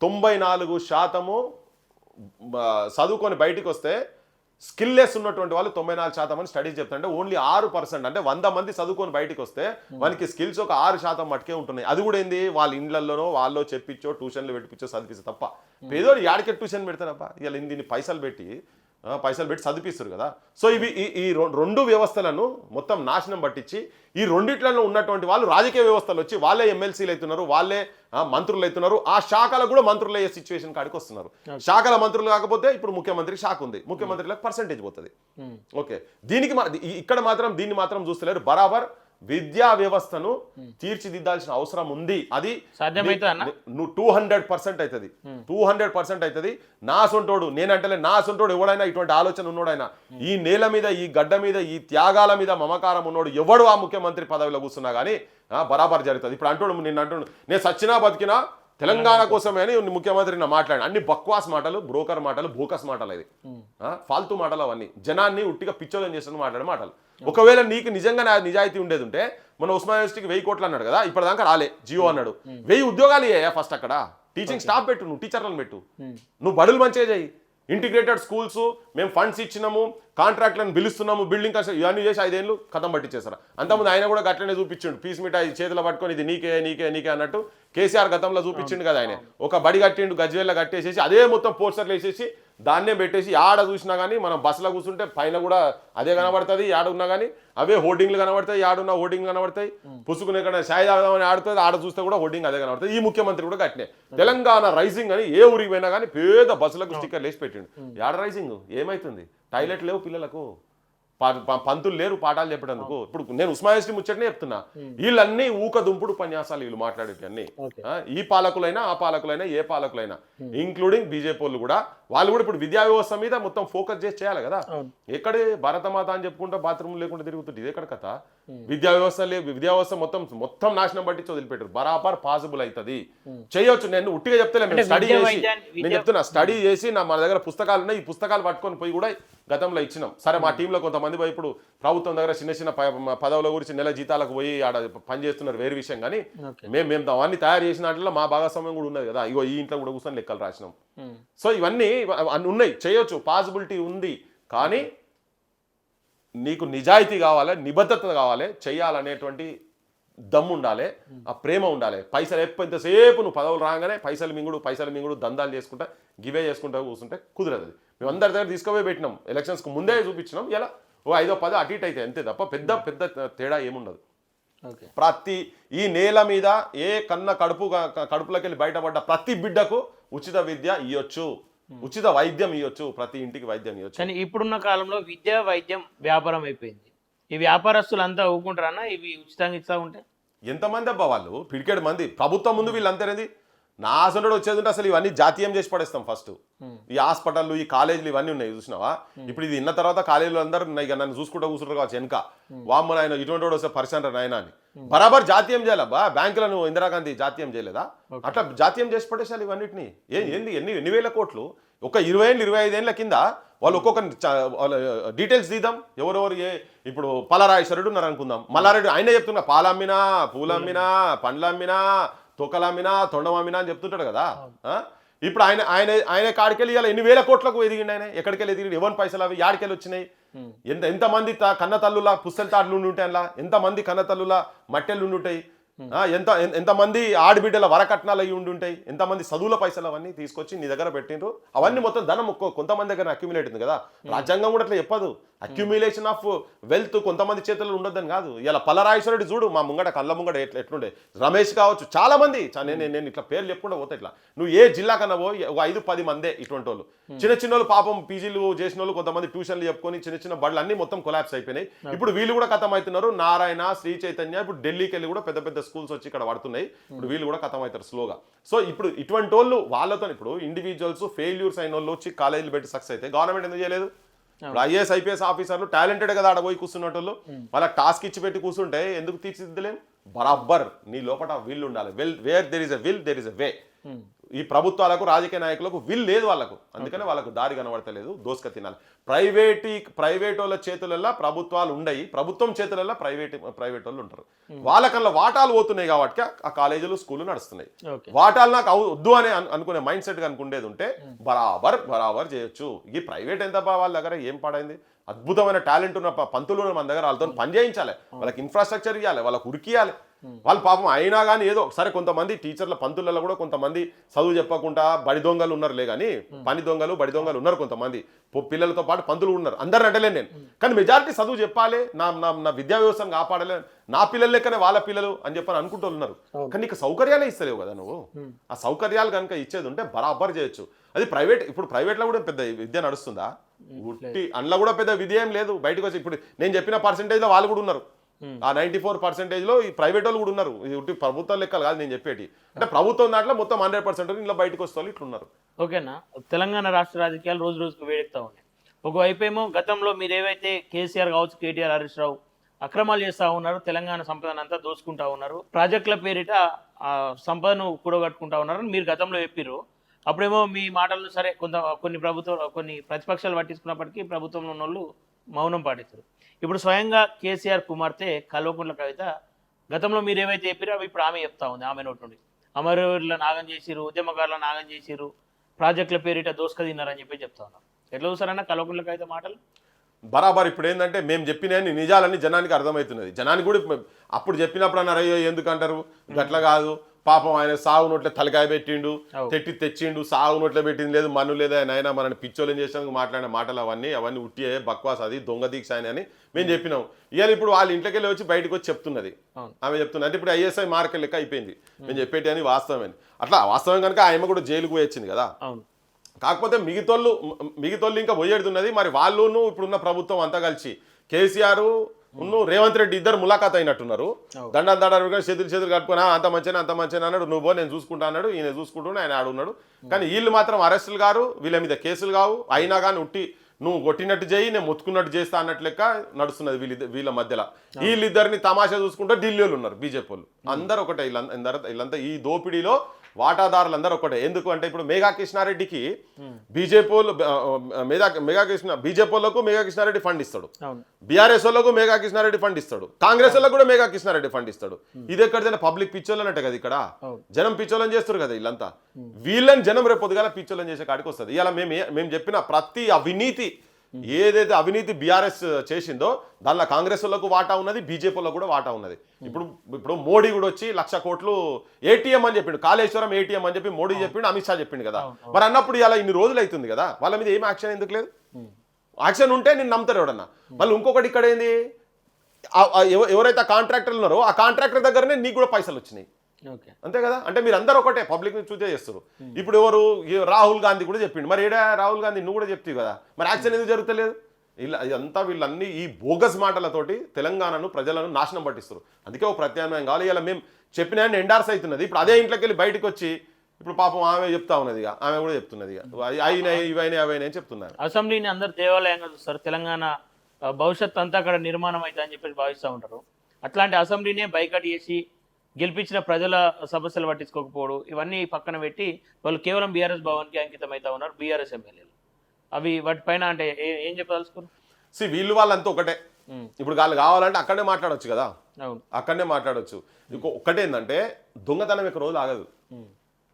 94% చదువుకొని బయటికి వస్తే స్కిల్లెస్ ఉన్నటువంటి వాళ్ళు 94% అని స్టడీస్ చెప్తుంటే ఓన్లీ 6%, అంటే 100 మంది చదువుకొని బయటికి వస్తే మనకి స్కిల్స్ ఒక 6% మటుకే ఉంటున్నాయి. అది కూడా ఏంది, వాళ్ళ ఇండ్లలోనో వాళ్ళు చెప్పించో ట్యూషన్లు పెట్టించో చదివిస్తే తప్ప. పేదోడు యాడికే ట్యూషన్ పెడతారప్ప, ఇలా దీన్ని పైసలు పెట్టి చదివిస్తారు కదా. సో ఈ 2 వ్యవస్థలను మొత్తం నాశనం పట్టించి ఈ రెండిట్లలో ఉన్నటువంటి వాళ్ళు రాజకీయ వ్యవస్థలు వచ్చి వాళ్ళే ఎమ్మెల్సీలు అవుతున్నారు, వాళ్ళే మంత్రులు అవుతున్నారు. ఆ శాఖలకు కూడా మంత్రులు అయ్యే సిచ్యువేషన్ కాడికి వస్తున్నారు. శాఖల మంత్రులు కాకపోతే ఇప్పుడు ముఖ్యమంత్రికి శాఖ ఉంది, ముఖ్యమంత్రికి పర్సెంటేజ్ పోతుంది. ఓకే, దీన్ని మాత్రం చూస్తలేరు. బరాబర్ విద్యా వ్యవస్థను తీర్చిదిద్దాల్సిన అవసరం ఉంది. అది 200% అవుతుంది, 200% అవుతుంది. నా సొంటోడు, నేనంటే నా సొంటోడు ఎవడైనా, ఇటువంటి ఆలోచన ఉన్నోడైనా, ఈ నేల మీద, ఈ గడ్డ మీద, ఈ త్యాగాల మీద మమకారం ఉన్నోడు ఎవడు ఆ ముఖ్యమంత్రి పదవిలో కూర్చున్నా కానీ బరాబర్ జరుగుతుంది. ఇప్పుడు అంటాడు, నేను సచ్చినా బతికినా తెలంగాణ కోసమే అని ముఖ్యమంత్రి మాట్లాడి, అన్ని బక్వాస్ మాటలు, బ్రోకర్ మాటలు, బోకస్ మాటలు, అది ఫాల్తూ మాటలు, అవన్నీ జనాన్ని ఉట్టిగా పిచ్చోలని చేస్తున్న మాట్లాడే మాటలు. ఒకవేళ నీకు నిజంగా నిజాయితీ ఉండేది ఉంటే మన ఉస్మానియా యూనివర్సిటీకి 1000 కోట్లు అన్నాడు కదా, ఇప్పటిదాకా రాలే, జియో అన్నాడు. 1000 ఉద్యోగాలు ఇయ్యా ఫస్ట్. అక్కడ టీచింగ్ స్టాఫ్ పెట్టు, నువ్వు టీచర్లను పెట్టు, నువ్వు బడులు మంచిగా చేయి. ఇంటిగ్రేటెడ్ స్కూల్స్ మేము ఫండ్స్ ఇచ్చినాము, కాంట్రాక్ట్లను పిలుస్తున్నాము, బిల్డింగ్ కన్స్ట్రక్షన్ ఇవన్నీ చేసి 5 ఏళ్ళు కథం పట్టించేసారు. అంతకుముందు ఆయన కూడా గట్లనే చూపించిండు, పీస్ మిఠాయి చేతిలో పట్టుకొని ఇది నీకే అన్నట్టు కేసీఆర్ గతంలో చూపించిండు కదా. ఆయన ఒక బడి కట్టిండు, గజ్వేల్లో కట్టేసేసి అదే మొత్తం పోస్టర్లు వేసేసి దాన్నే పెట్టేసి ఆడ చూసినా కానీ మనం బస్సులో కూర్చుంటే పైన కూడా అదే కనబడుతుంది, ఆడ ఉన్నా కానీ అవే హోర్డింగ్లు కనబడతాయి, ఆడున్న హోర్డింగ్లు కనబడతాయి. పుసుకుని ఎక్కడ సాయి తాగుదామని ఆడుతుంది, ఆడ చూస్తే కూడా హోర్డింగ్ అదే కనబడుతుంది. ఈ ముఖ్యమంత్రి కూడా కట్టినే తెలంగాణ రైజింగ్ అని ఏ ఊరికి పోయినా కానీ పేద బస్సులకు స్టిక్కర్ వేసి పెట్టిండు. ఆడ రైజింగ్ ఏమైతుంది? టాయిలెట్ లేవు పిల్లలకు, పంతులు లేరు పాఠాలు చెప్పేందుకు. ఇప్పుడు నేను ఉస్మానియా ముచ్చటనే చెప్తున్నా, వీళ్ళన్నీ ఊకదుంపుడు ఉపన్యాసాలు వీళ్ళు మాట్లాడేటన్నీ. ఈ పాలకులైనా ఆ పాలకులైనా ఏ పాలకులైనా ఇంక్లూడింగ్ బీజేపీ వాళ్ళు కూడా, వాళ్ళు కూడా ఇప్పుడు విద్యా వ్యవస్థ మీద మొత్తం ఫోకస్ చేసి చేయాలి కదా. ఎక్కడే భారతమాత అని చెప్పుకుంటా బాత్రూమ్ లేకుండా తిరుగుతుంది, ఇది ఎక్కడ కథ? విద్యా వ్యవస్థ విద్యా వ్యవస్థ మొత్తం నాశనం పట్టించి వదిలిపెట్టారు. బరాబర్ పాసిబుల్ అవుతుంది, చేయొచ్చు. నేను ఉట్టిగా చెప్తలే, మేము స్టడీ చేసి, నేను చెప్తున్నా స్టడీ చేసి మన దగ్గర పుస్తకాలు ఉన్నాయి, ఈ పుస్తకాలు పట్టుకొని పోయి కూడా గతంలో ఇచ్చినాం. సరే మా టీంలో కొంతమంది పోయి ఇప్పుడు ప్రభుత్వం దగ్గర చిన్న చిన్న పదవుల గురించి నెల జీతాలకు పోయి ఆడ పనిచేస్తున్నారు, వేరే విషయం. కానీ మేము అవన్నీ తయారు చేసిన వాటిలో మా భాగస్వామ్యం కూడా ఉన్నది కదా. ఇగో ఈ ఇంట్లో కూడా కూర్చొని లెక్కలు రాసినాం. సో ఇవన్నీ ఉన్నాయి, చేయొచ్చు, పాసిబిలిటీ ఉంది. కానీ నీకు నిజాయితీ కావాలి, నిబద్ధత కావాలి, చెయ్యాలనేటువంటి దమ్ము ఉండాలి, ఆ ప్రేమ ఉండాలి. పైసలు ఎంతసేపు నువ్వు పదవులు రాగానే పైసలు మింగుడు దందాలు చేసుకుంటా గివే చేసుకుంటా కూర్చుంటే కుదరదు. మేము అందరి దగ్గర తీసుకుపోయి పెట్టినాం, ఎలక్షన్స్కి ముందే చూపించినాం. ఇలా ఓ 5-10 అటు ఇటు అయితే అంతే తప్ప పెద్ద తేడా ఏముండదు. ప్రతి ఈ నేల మీద ఏ కడుపులోకి వెళ్ళి బయటపడ్డ ప్రతి బిడ్డకు ఉచిత విద్య ఇవ్వచ్చు, ఉచిత వైద్యం ఇవ్వచ్చు, ప్రతి ఇంటికి వైద్యం ఇవ్వచ్చు. కానీ ఇప్పుడున్న కాలంలో విద్య వైద్యం వ్యాపారం అయిపోయింది. ఈ వ్యాపారస్తులు అంతా ఊరుకుంటారన్నా ఇవి ఉచితంగా ఇస్తా ఉంటే? ఎంతమంది అబ్బా వాళ్ళు, పిడికేడు మంది. ప్రభుత్వం ముందు వీళ్ళు అంతేనేది. నా అసలు వచ్చేది ఉంటే అసలు ఇవన్నీ జాతీయం చేసి పడేస్తాం ఫస్ట్. ఈ హాస్పిటల్, ఈ కాలేజీలు ఇవన్నీ ఉన్నాయి చూసినావా. ఇప్పుడు ఇది ఇన్న తర్వాత కాలేజీలు అందరూ ఇక నన్ను చూసుకుంటూ కూర్చుంటారు కావచ్చు వెనక, వామ్మని ఆయన ఇటువంటి వాడు వస్తే పరిశ్రమ ఆయన అని బరాబర్ జాతీయం చేయాలబ్బా. బ్యాంకులను ఇందిరాగాంధీ జాతీయం చేయలేదా? అట్లా జాతీయం చేసి పడేసాలి ఇవన్నిటిని. ఎన్ని వేల కోట్లు ఒక 20 ఏళ్ళు 25 ఏళ్ళ కింద వాళ్ళు ఒక్కొక్క డీటెయిల్స్ తీద్దాం. ఎవరెవరు ఇప్పుడు పలరాయేశ్వరుడు ఉన్నారు అనుకుందాం, మల్లారెడ్డి ఆయనే చెప్తున్నా పాలమ్మినా, పూలమ్మినా, పండ్లమ్మినా, తొక్కలమ్మినా, తొండమమ్మినా అని చెప్తుంటాడు కదా. ఇప్పుడు ఆయన కాడికెళ్ళి ఇవాళ ఎన్ని వేల కోట్లకు ఎదిగిండి ఆయన. ఎక్కడికెళ్ళి ఎదిగిండి? ఎవరి పైసలు అవి యాడికెళ్ళి వచ్చినాయి? ఎంతమంది కన్న తల్లుల పుస్తల తాడులు ఉండి ఉంటాయి, అలా ఎంతమంది కన్న తల్లుల మట్టెలు ఉండి ఉంటాయి, ఎంతమంది ఆడబిడ్డల వరకట్నాలు అయ్యి ఉండి ఉంటాయి, ఎంతమంది చదువుల పైసలు అవన్నీ తీసుకొచ్చి నీ దగ్గర పెట్టిండ్రు. అవన్నీ మొత్తం ధనం కొంతమంది దగ్గర అక్యుములేట్ ఉంది కదా. రాజ్యాంగం కూడా అట్లా చెప్పదు, అక్యుములేషన్ ఆఫ్ వెల్త్ కొంతమంది చేతుల్లో ఉండొద్దని కాదు. ఇలా పలరాయేశ్వరుడు చూడు, మా ముంగట కళ్ళ ముంగట ఎట్లుండే, రమేష్ కావచ్చు, చాలా మంది. నేను ఇట్లా పేర్లు చెప్పుకుంటూ పోతా. ఇట్లా నువ్వు ఏ జిల్లా కన్నా పోయి 5-10 మందే ఇటువంటి వాళ్ళు. చిన్న వాళ్ళు పాపం పీజీలు చేసిన వాళ్ళు, కొంతమంది ట్యూషన్లు చెప్పుకొని చిన్న బడులు అన్ని మొత్తం కొలాప్స్ అయిపోయినాయి. ఇప్పుడు వీళ్ళు కూడా ఖతం అవుతున్నారు. నారాయణ, శ్రీ చైతన్య, ఇప్పుడు ఢిల్లీకి వెళ్ళి కూడా పెద్ద స్కూల్స్ వచ్చి ఇక్కడ పడుతున్నాయి. ఇప్పుడు వీళ్ళు కూడా ఖతం అవుతారు స్లోగా. సో ఇప్పుడు ఇటువంటి వాళ్ళు వాళ్ళతో ఇప్పుడు ఇండివిజువల్స్ ఫెయిల్యూర్స్ అయిన వాళ్ళు వచ్చి కాలేజీలు పెట్టి సక్సెస్ అయితే గవర్నమెంట్ ఎందుకు చేయలేదు? ఇప్పుడు ఐఏఎస్ ఐపీఎస్ ఆఫీసర్లు టాలెంటెడ్ కదా ఆడ పోయి కూర్చున్నట్టు వాళ్ళకి టాస్క్ ఇచ్చి పెట్టి కూర్చుంటే ఎందుకు తీర్చిదిద్దలేం? బరాబర్ నీ లోపల విల్ ఉండాలి. Where there is a will there is a way. ఈ ప్రభుత్వాలకు రాజకీయ నాయకులకు విల్ లేదు వాళ్ళకు, అందుకనే వాళ్ళకు దారి కనబడతలేదు, దోసుక తినాలి. ప్రైవేట్ వాళ్ళ చేతులలో ప్రభుత్వాలు ఉండయి, ప్రభుత్వం చేతులలో ప్రైవేట్ వాళ్ళు ఉంటారు. వాళ్ళకల్లా వాటాలు పోతున్నాయి కాబట్టి ఆ కాలేజీలు స్కూళ్ళు నడుస్తున్నాయి. వాటాలు నాకు వద్దు అని అనుకునే మైండ్ సెట్ అనుకునేది ఉంటే బరాబర్ చేయొచ్చు. ఈ ప్రైవేట్ ఎంత వాళ్ళ దగ్గర ఏం పాడైంది? అద్భుతమైన టాలెంట్ ఉన్న పంతులు మన దగ్గర, వాళ్ళతో పని చేయించాలి, వాళ్ళకి ఇన్ఫ్రాస్ట్రక్చర్ ఇవ్వాలి, వాళ్ళకి ఉరికియాలి. వాళ్ళు పాపం అయినా కానీ ఏదో సరే. కొంతమంది టీచర్ల పంతులలో కూడా కొంతమంది చదువు చెప్పకుండా బడి దొంగలు ఉన్నారులే, కానీ పని దొంగలు బడి దొంగలు ఉన్నారు. కొంతమంది పిల్లలతో పాటు పంతులు ఉన్నారు. అందరిని అంటలేను నేను, కానీ మెజారిటీ చదువు చెప్పాలి, నా విద్యా వ్యవస్థను కాపాడలే, నా పిల్లల లెక్కనే వాళ్ళ పిల్లలు అని చెప్పని అనుకుంటూ ఉన్నారు. కానీ నీకు సౌకర్యాలే ఇస్తలేవు కదా నువ్వు. ఆ సౌకర్యాలు కనుక ఇచ్చేది ఉంటే బరాబర్ చేయొచ్చు. అది ప్రైవేట్. ఇప్పుడు ప్రైవేట్లో కూడా పెద్ద విద్య నడుస్తుందా? ఉట్టి అందులో కూడా పెద్ద విద్య ఏం లేదు. బయటకు వచ్చి ఇప్పుడు నేను చెప్పిన పర్సెంటేజ్లో వాళ్ళు కూడా ఉన్నారు. ఆ 94% ఈ ప్రైవేట్ వాళ్ళు కూడా ఉన్నారు. ఇది ప్రభుత్వం లెక్కలు కాదు నేను చెప్పేటి. అంటే ప్రభుత్వం దాంట్లో మొత్తం 100% ఇంట్లో బయటకు వస్తే వాళ్ళు ఇట్లున్నారు. ఓకేనా. తెలంగాణ రాష్ట్ర రాజకీయాలు రోజు రోజుకు వేడెక్కుతా ఉన్నాయి. ఒకవైపు ఏమో గతంలో మీరు ఏవైతే కేసీఆర్ కావచ్చు, కేటీఆర్, హరీష్ రావు అక్రమాలు చేస్తూ ఉన్నారు, తెలంగాణ సంపదను అంతా దోచుకుంటా ఉన్నారు, ప్రాజెక్టుల పేరిట ఆ సంపదను కూడగట్టుకుంటా ఉన్నారని మీరు గతంలో చెప్పారు. అప్పుడేమో మీ మాటలను సరే కొన్ని ప్రతిపక్షాలు పట్టించుకున్నప్పటికీ ప్రభుత్వంలో ఉన్న వాళ్ళు మౌనం పాటిస్తారు. ఇప్పుడు స్వయంగా కేసీఆర్ కుమార్తె కల్వకుంట్ల కవిత గతంలో మీరు ఏవైతే చెప్పారో అవి ఇప్పుడు ఆమె చెప్తా ఉంది. ఆమె నోటి నుండి అమరవీరుల నాగం చేసిరు, ఉద్యమకారుల నాగం చేసిరు, ప్రాజెక్టుల పేరిట దోసుక తిన్నారని చెప్పి చెప్తా ఉన్నారు. ఎట్లా చూసారన్నా కల్వకుంట్ల కవిత మాటలు? బరాబర్. ఇప్పుడు ఏంటంటే మేము చెప్పిన నిజాలన్నీ జనానికి అర్థమవుతున్నది. జనానికి కూడా అప్పుడు చెప్పినప్పుడు అన్నారు అయ్యో ఎందుకు అంటారు, గట్ల కాదు, పాపం ఆయన సాగు నోట్ల తలకాయ పెట్టిండు, తెచ్చిండు, సాగు నోట్ల పెట్టింది లేదు, మన్ను లేదా ఆయన మనని పిచ్చోళ్ళని చేసినందుకు మాట్లాడిన మాటలు అవన్నీ ఉట్టియే బక్వాస్, అది దొంగ దీక్ష అని మేము చెప్పినాం. ఇవాళ ఇప్పుడు వాళ్ళ ఇంట్లోకి వెళ్ళి వచ్చి బయటకు వచ్చి చెప్తున్నది, ఆమె చెప్తున్నది. అంటే ఇప్పుడు ఐఎస్ఐ మార్కెట్ లెక్క అయిపోయింది మేము చెప్పేటి అని వాస్తవమే. అట్లా వాస్తవం కనుక ఆమె కూడా జైలుకు పోయి వచ్చింది కదా. కాకపోతే మిగతోళ్ళు ఇంకా పోయేడుతున్నది. మరి వాళ్ళును ఇప్పుడున్న ప్రభుత్వం అంతా కలిసి కేసీఆర్ రేవంత్ రెడ్డి ఇద్దరు ములాఖాత్ అయినట్టున్నారు. దండాలు చేతులు కట్టుకున్నా అంత మంచిగా అన్నాడు, నువ్వు నేను చూసుకుంటా అన్నాడు, ఈయన చూసుకుంటూ ఆయన ఆడున్నాడు. కానీ వీళ్ళు మాత్రం అరెస్టులు గారు, వీళ్ళ మీద కేసులు కావు, అయినా కానీ ఉట్టి నువ్వు కొట్టినట్టు చేయి నేను మొత్తుకున్నట్టు చేస్తా అన్నట్లు లెక్క నడుస్తున్నది వీళ్ళ మధ్యలో. వీళ్ళిద్దరిని తమాషా చూసుకుంటూ ఢిల్లీలో ఉన్నారు బీజేపీ వాళ్ళు. అందరూ ఒకటే, వీళ్ళంతా ఈ దోపిడీలో వాటాదారులందరూ ఒకటే. ఎందుకు అంటే ఇప్పుడు మేఘా కృష్ణారెడ్డికి బీజేపీ వాళ్ళు బీజేపీ వాళ్ళకు మేఘా కృష్ణారెడ్డి ఫండ్ ఇస్తాడు, బీఆర్ఎస్ వాళ్ళకు మేఘా కృష్ణారెడ్డి ఫండ్ ఇస్తాడు, కాంగ్రెస్ వాళ్ళకు కూడా మేఘా కృష్ణారెడ్డి ఫండ్ ఇస్తాడు. ఇది ఎక్కడిదైనా పబ్లిక్ పిచ్చోళ్ళనట్టే కదా, ఇక్కడ జనం పిచ్చోళ్ళని చేస్తారు కదా వీళ్ళంతా. వీళ్ళని జనం రేపు పొద్దుగాల పిచ్చోళ్ళని చేసే కాడికి వస్తుంది. ఇలా మేము చెప్పిన ప్రతి అవినీతి ఏదైతే అవినీతి బీఆర్ఎస్ చేసిందో దానిలో కాంగ్రెస్ వాళ్ళకు వాటా ఉన్నది, బీజేపీ వాళ్ళకు కూడా వాటా ఉన్నది. ఇప్పుడు మోడీ కూడా వచ్చి 1,00,000 కోట్లు ఏటీఎం అని చెప్పిండు, కాళేశ్వరం ఏటీఎం అని చెప్పి మోడీ చెప్పిండు, అమిత్ షా చెప్పిండు కదా. మరి అన్నప్పుడు ఇలా ఇన్ని రోజులు అవుతుంది కదా, వాళ్ళ మీద ఏం యాక్షన్ ఎందుకు లేదు? యాక్షన్ ఉంటే నేను నమ్ముతారు ఎవడన్నా. మళ్ళీ ఇంకొకటి ఇక్కడ ఏంది, ఎవరైతే కాంట్రాక్టర్లు ఉన్నారో ఆ కాంట్రాక్టర్ దగ్గరనే నీకు కూడా పైసలు వచ్చినాయి, అంతే కదా. అంటే మీరు అందరూ ఒకటే, పబ్లిక్ ని చూసే చేస్తారు. ఇప్పుడు ఎవరు రాహుల్ గాంధీ కూడా చెప్పిండు, మరి ఏడా రాహుల్ గాంధీ నువ్వు కూడా చెప్తావు కదా, మరి యాక్షన్ ఎందుకు జరుగుతలేదు? ఇలా ఇదంతా వీళ్ళన్నీ ఈ బోగస్ మాటలతోటి తెలంగాణను ప్రజలను నాశనం పట్టిస్తారు. అందుకే ఒక ప్రత్యామ్నాయం కావాలి. ఇలా మేము చెప్పిన ఎండార్స్ అవుతున్నది. ఇప్పుడు అదే ఇంట్లోకి వెళ్ళి బయటకు వచ్చి ఇప్పుడు పాపం ఆమె చెప్తా ఉన్నది, ఆమె కూడా చెప్తున్నది అయినాయి ఇవైనా అవైనా అని చెప్తున్నారు. అసెంబ్లీని అందరు దేవాలయంగా చూస్తారు, తెలంగాణ భవిష్యత్ అంతా అక్కడ నిర్మాణం అవుతుంది అని చెప్పేసి భావిస్తూ ఉంటారు. అట్లాంటి అసెంబ్లీనే బైకట్ చేసి గెలిపించిన ప్రజల సమస్యలు పట్టించుకోకపోవడం ఇవన్నీ పక్కన పెట్టి వాళ్ళు కేవలం బీఆర్ఎస్ భవన్కి అంకితం అవుతా ఉన్నారు బీఆర్ఎస్ ఎమ్మెల్యేలు. అవి వాటిపైన అంటే ఏం చెప్పదలుచుకున్నారు? వీళ్ళు వాళ్ళంతా ఒకటే. ఇప్పుడు వాళ్ళు కావాలంటే అక్కడనే మాట్లాడొచ్చు కదా, అక్కడనే మాట్లాడొచ్చు. ఒక్కటేందంటే దొంగతనం యొక్క రోజు ఆగదు.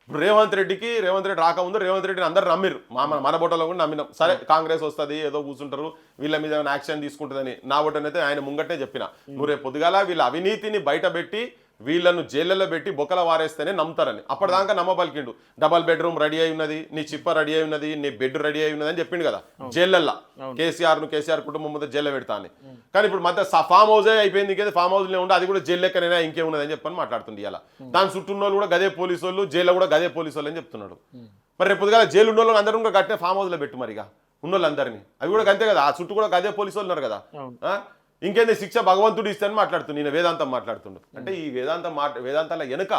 ఇప్పుడు రేవంత్ రెడ్డి రాకముందు రేవంత్ రెడ్డిని అందరు నమ్మిరు, మన బొట్టలో కూడా నమ్మినాం. సరే కాంగ్రెస్ వస్తుంది ఏదో కూర్చుంటారు, వీళ్ళ మీద ఏమైనా యాక్షన్ తీసుకుంటుందని. నా బొట్టనైతే ఆయన ముంగట్నే చెప్పిన, నువ్వు రేపు పొద్దుగాల వీళ్ళ అవినీతిని బయటపెట్టి వీళ్ళను జైళ్ళలో పెట్టి బొక్కల వారేస్తేనే నమ్ముతారని. అప్పటిదాకా నమ్మబలికిండు. డబల్ బెడ్రూమ్ రెడీ అయి ఉన్నది, నీ చిప్ప రెడీ అయి ఉన్నది, నీ బెడ్ రెడీ అయి ఉన్నది అని చెప్పిండు కదా జైళ్ళల్లో. కేసీఆర్ కుటుంబం ముందు జైల్లో పెడతా అని. కానీ ఇప్పుడు మధ్య ఫామ్ హౌసే అయిపోయింది, ఇంకేది ఫామ్ హౌస్లో ఉండే, అది కూడా జైలు లెక్కనైనా ఇంకేమున్నది అని చెప్పని మాట్లాడుతుంది. ఇలా దాని చుట్టూ వాళ్ళు కూడా గదే పోలీసు వాళ్ళు, జైల్లో కూడా గదే పోలీసు వాళ్ళు అని చెప్తున్నాడు. మరి రేపు పొద్దుగా జైలు ఉన్న వాళ్ళు అందరూ కూడా గట్టిన ఫామ్ హౌస్లో పెట్టు మరిగా ఉన్నోళ్ళందరినీ. అవి కూడా అంతే కదా, ఆ చుట్టూ కూడా గదే పోలీసు వాళ్ళు ఉన్నారు కదా. ఇంకేంది శిక్ష భగవంతుడు ఇస్తానని మాట్లాడుతుంది, నేను వేదాంతం మాట్లాడుతుండు. అంటే ఈ వేదాంతాల వెనుక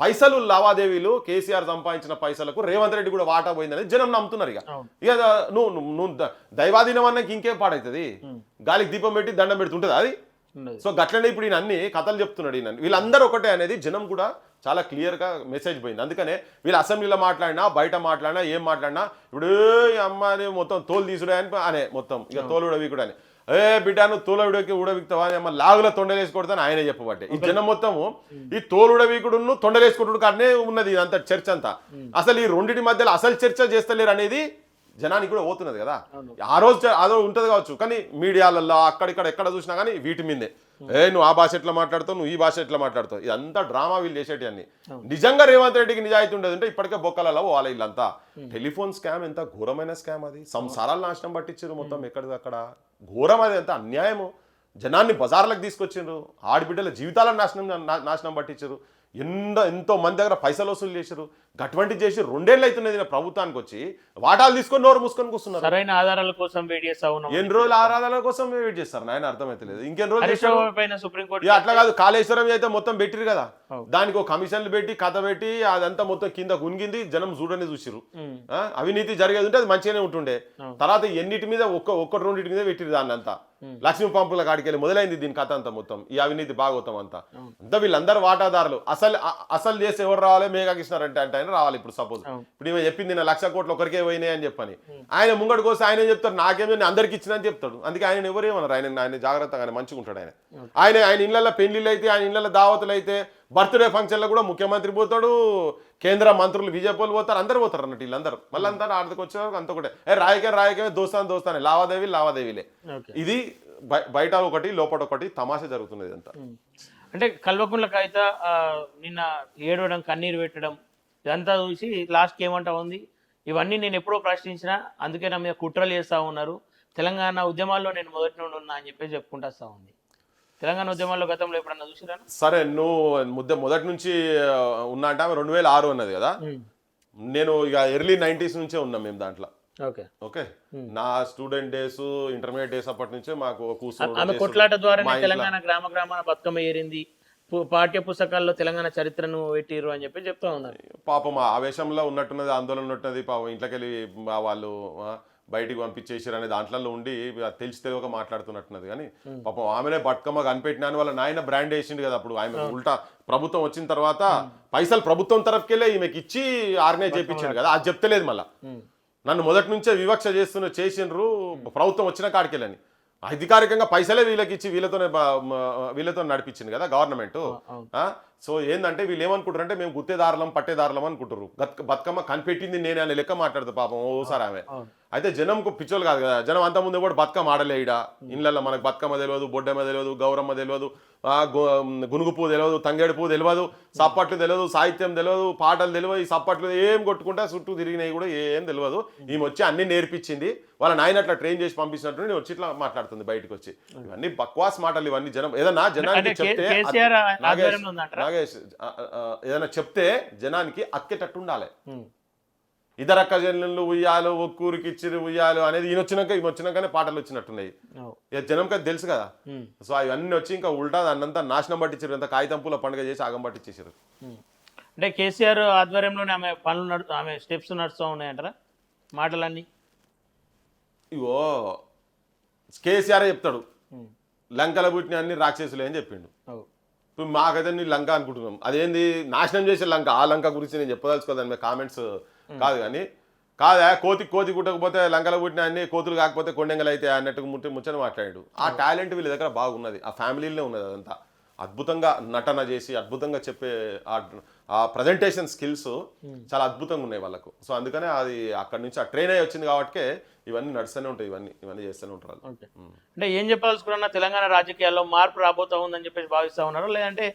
పైసలు లావాదేవీలు, కేసీఆర్ సంపాదించిన పైసలకు రేవంత్ రెడ్డి కూడా వాటా పోయిందని జనం నమ్ముతున్నారు. ఇక నువ్వు దైవాధీనం అన్నకి ఇంకేం పాడవుతుంది, గాలికి దీపం పెట్టి దండం పెడుతుంటుంది అది. సో గట్లనే ఇప్పుడు ఈయన అన్ని కథలు చెప్తున్నాడు. ఈయన వీళ్ళందరూ ఒకటే అనేది జనం కూడా చాలా క్లియర్గా మెసేజ్ పోయింది. అందుకనే వీళ్ళు అసెంబ్లీలో మాట్లాడినా బయట మాట్లాడినా ఏం మాట్లాడినా ఇప్పుడు అమ్మాయి మొత్తం తోలు తీసుడే అనే మొత్తం ఇక తోలు ఉడవీకుడు అని, బిడ్డాను తోలు ఉడవిక్తావా అని లాగులో తొండలేసుకొడతాను ఆయన చెప్పబట్టే. ఈ జనం మొత్తము ఈ తోలు ఉడవీకుడును తొండలేసుకుంటుడు కాడనే ఉన్నది ఇదంతా చర్చ అంతా. అసలు ఈ రెండింటి మధ్యలో అసలు చర్చ చేస్తలేరు అనేది జనానికి కూడా పోతున్నది కదా. ఆ రోజు అదో ఉంటుంది కావచ్చు, కానీ మీడియాలలో అక్కడిక్కడ ఎక్కడ చూసినా కానీ వీటి మీదే నువ్వు ఆ భాష ఎట్లా మాట్లాడుతావు, నువ్వు ఈ భాష ఎట్లా మాట్లాడుతావు, ఇదంతా డ్రామా వీళ్ళు చేసేటి అన్ని. నిజంగా రేవంత్ రెడ్డికి నిజాయితీ ఉండేది అంటే ఇప్పటికే బొక్కలలో వాళ్ళ వీళ్ళంతా. టెలిఫోన్ స్కామ్ ఎంత ఘోరమైన స్కామ్, అది సంసారాలు నాశనం పట్టించారు మొత్తం ఎక్కడిదక్కడ. ఘోరం, అది ఎంత అన్యాయము. జనాన్ని బజార్లకు తీసుకొచ్చిండ్రు, ఆడబిడ్డల జీవితాలను నాశనం పట్టించారు. ఎంతో మంది దగ్గర పైసలు వసూలు చేశారు. అటువంటి చేసి 2 ఏళ్ళు అవుతున్నది ప్రభుత్వానికి వచ్చి వాటాలు తీసుకొని నోరు మూసుకొని కూర్చున్నారు. సరైన ఆధారాల కోసం వెయిట్ చేస్తా ఉన్నాం. ఎన్ని రోజులు ఆధారాల కోసం వెయిట్ చేస్తారు నాయన అర్థమైతలేదు. ఇంకెన్ని రోజులు సుప్రీంకోర్టు అట్లా కాదు, కాళేశ్వరం అయితే మొత్తం పెట్టిరు కదా, దానికి ఒక కమిషన్లు పెట్టి కథ పెట్టి అదంతా మొత్తం కింద గునిగింది, జనం చూడని చూసిరు. అవినీతి జరిగేది ఉంటే అది మంచిగానే ఉంటుండే. తర్వాత ఎన్నిటి మీద ఒక్కటి రెండింటి మీద పెట్టిరు దాన్ని అంతా. లక్ష్మీ పంపుల కాడికెళ్ళి మొదలైంది దీని కథ అంతా మొత్తం, ఈ అవినీతి భాగవతం అంతా. అంతా వీళ్ళందరూ వాటాదారులు. అసలు చేసి ఎవరు రావాలి, మేఘా కృష్ణారెడ్డి అంటే ఆయన రావాలి. ఇప్పుడు సపోజ్ ఇప్పుడు ఈమె చెప్పింది 1,00,000 కోట్లు ఒకరికే పోయినాయి అని చెప్పని, ఆయన ముంగడికి వస్తే ఆయన చెప్తారు నాకేమో నేను అందరికి ఇచ్చిన అని చెప్తాడు. అందుకే ఆయన ఎవరేమన్నారు, ఆయన జాగ్రత్తగా ఆయన మంచిగా ఉంటాడు. ఆయన ఇళ్లలో పెళ్లిళ్ళు అయితే, ఆయన ఇళ్లలో దావతులు అయితే, బర్త్డే ఫంక్షన్లో కూడా ముఖ్యమంత్రి పోతాడు, కేంద్ర మంత్రులు బీజేపీలు పోతారు, అందరు పోతారు అన్నట్టు. వీళ్ళందరూ మళ్ళీ అంతా ఆర్థిక వచ్చేవారు అంత ఒకటే రాయకే దోస్తానే లావాదేవీలే. ఇది బయట ఒకటి లోపల ఒకటి తమాషా జరుగుతున్నది అంతా. అంటే కల్వకుంట్ల కవిత నిన్న ఏడవడం కన్నీరు పెట్టడం ఇదంతా చూసి లాస్ట్కి ఏమంటా ఉంది, ఇవన్నీ నేను ఎప్పుడో ప్రశ్నించినా అందుకే నా మీద కుట్రలు చేస్తూ ఉన్నారు, తెలంగాణ ఉద్యమాల్లో నేను మొదటి నుండి ఉన్నా అని చెప్పేసి చెప్పుకుంటా వస్తూ ఉంది. తెలంగాణ ఉద్యమాల్లో గతంలో ఎప్పుడన్నా చూసిరా? సరే, నువ్వు మొదటి నుంచి ఉన్నా అంటే 2006 అన్నది కదా, నేను ఇక ఎర్లీ 90s నుంచే ఉన్నాం మేము దాంట్లో. ఓకే ఓకే, నా స్టూడెంట్ డేస్, ఇంటర్మీడియట్ డేస్ అప్పటి నుంచే మాకు ఆమె కొట్లాట ద్వారా తెలంగాణ గ్రామ గ్రామాన బతుకమ్మ ఏరింది, పాఠ్య పుస్తకాల్లో తెలంగాణ చరిత్రను పెట్టిరు అని చెప్పి చెప్తా ఉన్నారు. పాపం ఆ ఆవేశంలో ఉన్నట్టున్నది, ఆందోళన ఉన్నట్టున్నది, పాపం ఇంట్లోకి వెళ్ళి వాళ్ళు బయటికి పంపించేసారు అనే దాంట్లో ఉండి తెలియక మాట్లాడుతున్నట్టున్నది. కానీ పాపం ఆమెనే బతుకమ్మ కనిపెట్టినా అని వాళ్ళ నాయన బ్రాండ్ వేసిండు కదా. అప్పుడు ఆమె ఉల్టా ప్రభుత్వం వచ్చిన తర్వాత పైసలు ప్రభుత్వం తరఫుకెళ్ళి ఈమెకి ఇచ్చి ఆర్గనైజ్ చేయించాడు కదా, అది చెప్తలేదు. మళ్ళీ నన్ను మొదటి నుంచే వివక్ష చేసిండ్రు ప్రభుత్వం వచ్చిన కాడికెళ్ళని, అధికారికంగా పైసలే వీళ్ళకి ఇచ్చి వీళ్ళతో నడిపించింది కదా గవర్నమెంట్. సో ఏంటంటే వీళ్ళు ఏమనుకుంటారంటే మేము గుత్తేదారులం పట్టేదారులం అనుకుంటారు. బతుకమ్మ కనిపెట్టింది నేనే అనే లెక్క మాట్లాడుతూ పాపం ఓసారి ఆమె. అయితే జనంకు పిచ్చోలు కాదు కదా, జనం అంత ముందు కూడా బతుకమ్మ ఆడలే. ఇడ ఇళ్ళల్లో మనకు బతుకమ్మ తెలియదు, బొడ్డమ్మ తెలియదు, గౌరమ్మ తెలియదు, గునుగు పువ్వు తెలియదు, తంగేడు పువ్వు తెలియదు, సప్పట్లు తెలియదు, సాహిత్యం తెలియదు, పాటలు తెలియదు. ఈ సప్పట్లు ఏం కొట్టుకుంటా చుట్టూ తిరిగినాయి కూడా ఏం తెలియదు. ఈమె వచ్చి అన్ని నేర్పించింది, వాళ్ళ నాయన అట్లా ట్రైన్ చేసి పంపించినట్టు నేను వచ్చి ఇట్లా మాట్లాడుతుంది బయటకు వచ్చి. ఇవన్నీ బక్వాస్ మాటలు ఇవన్నీ. జనం ఏదన్నా జనానికి చెప్తే ఏదైనా చెప్తే జనానికి అక్కేటట్టు ఉండాలి. ఇతరక్క జనులు ఉయ్యాలు, ఒక్కూరికి ఇచ్చిరు ఉయ్యాలు అనేది ఈయన వచ్చినాకనే పాటలు వచ్చినట్టున్నాయి. జనంకి అది తెలుసు కదా. సో అవన్నీ వచ్చి ఇంకా ఉల్టా అన్నంతా నాశనం పట్టించారు, అంత కాగితం పూల పండుగ చేసి ఆగం పట్టించేసారు. అంటే కేసీఆర్ ఆధ్వర్యంలోనే ఆమె పనులు ఆమె స్టెప్స్ నడుస్తూ ఉన్నాయంటారా మాటలన్నీ? ఇగో కేసీఆర్ చెప్తాడు లంకల పుట్టిన అన్ని రాక్షసులే అని చెప్పిండు. ఇప్పుడు మాకైతే నీ లంక అనుకుంటున్నాం, అదేంది నాశనం చేసే లంక. ఆ లంక గురించి నేను చెప్పదలుచుకోదాన్ని కామెంట్స్ కాదు. కానీ కాదా కోతి కుట్టకపోతే లంకల పుట్టిన అన్ని కోతులు కాకపోతే కొండెంగలు అయితే అన్నట్టుగా ముచ్చని మాట్లాడాడు. ఆ టాలెంట్ వీళ్ళ దగ్గర బాగున్నది, ఆ ఫ్యామిలీలో ఉన్నది. అదంతా అద్భుతంగా నటన చేసి అద్భుతంగా చెప్పే ఆ ప్రజెంటేషన్ స్కిల్స్ చాలా అద్భుతంగా ఉన్నాయి వాళ్ళకు. సో అందుకనే అది అక్కడి నుంచి ఆ ట్రైన్ అయ్యి వచ్చింది కాబట్టి ఇవన్నీ నడుస్తూనే ఉంటాయి, ఇవన్నీ చేస్తూనే ఉంటారు. అంటే ఏం చెప్పాల్సుకున్నా తెలంగాణ రాజకీయాల్లో మార్పు రాబోతా ఉందని చెప్పేసి భావిస్తా ఉన్నారు, లేదంటే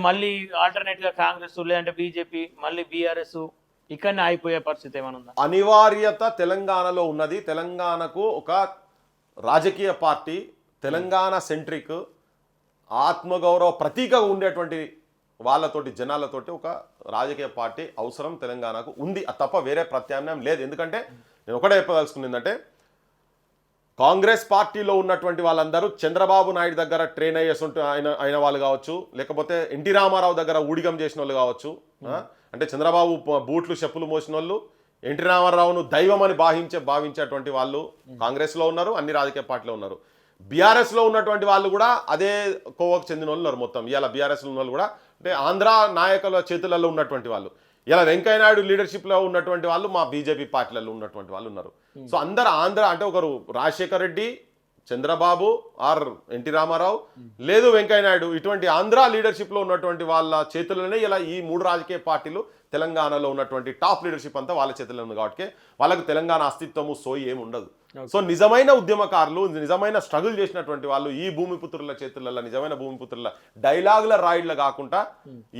మళ్ళీ ఆల్టర్నేట్ గా కాంగ్రెస్ లేదంటే బీజేపీ మళ్ళీ బీఆర్ఎస్ ఇక్కడనే అయిపోయే పరిస్థితి ఏమైనా ఉందా? అనివార్యత తెలంగాణలో ఉన్నది. తెలంగాణకు ఒక రాజకీయ పార్టీ, తెలంగాణ సెంట్రిక్, ఆత్మగౌరవ ప్రతీకగా ఉండేటువంటి వాళ్ళతోటి జనాలతోటి ఒక రాజకీయ పార్టీ అవసరం తెలంగాణకు ఉంది. అది తప్ప వేరే ప్రత్యామ్నాయం లేదు. ఎందుకంటే నేను ఒకటే చెప్పదలుచుకుంది ఏంటంటే కాంగ్రెస్ పార్టీలో ఉన్నటువంటి వాళ్ళందరూ చంద్రబాబు నాయుడు దగ్గర ట్రైన్ అయిన వాళ్ళు కావచ్చు, లేకపోతే ఎన్టీ రామారావు దగ్గర ఊడిగం చేసిన వాళ్ళు కావచ్చు. అంటే చంద్రబాబు బూట్లు చెప్పులు మోసిన వాళ్ళు, ఎన్టీ రామారావును దైవం అని భావించేటువంటి వాళ్ళు కాంగ్రెస్లో ఉన్నారు, అన్ని రాజకీయ పార్టీలో ఉన్నారు. బీఆర్ఎస్లో ఉన్నటువంటి వాళ్ళు కూడా అదే కోవకు చెందిన వాళ్ళు ఉన్నారు. మొత్తం ఇవాళ బీఆర్ఎస్లో ఉన్న వాళ్ళు కూడా అంటే ఆంధ్ర నాయకుల చేతులలో ఉన్నటువంటి వాళ్ళు, ఇలా వెంకయ్యనాయుడు లీడర్షిప్లో ఉన్నటువంటి వాళ్ళు మా బీజేపీ పార్టీలలో ఉన్నటువంటి వాళ్ళు ఉన్నారు. సో అందరు ఆంధ్ర అంటే ఒకరు రాజశేఖర్ రెడ్డి, చంద్రబాబు ఆర్ ఎన్టీ రామారావు, లేదు వెంకయ్యనాయుడు, ఇటువంటి ఆంధ్ర లీడర్షిప్లో ఉన్నటువంటి వాళ్ళ చేతుల్లోనే ఇలా ఈ మూడు రాజకీయ పార్టీలు తెలంగాణలో ఉన్నటువంటి టాప్ లీడర్షిప్ అంతా వాళ్ళ చేతుల్లో ఉంది. కాబట్టి వాళ్ళకు తెలంగాణ అస్తిత్వము సోయి ఏమి ఉండదు. సో నిజమైన ఉద్యమకారులు, నిజమైన స్ట్రగుల్ చేసినటువంటి వాళ్ళు ఈ భూమిపుత్రుల చేతులలో, నిజమైన భూమిపుత్రుల డైలాగుల రాయిడ్ల కాకుండా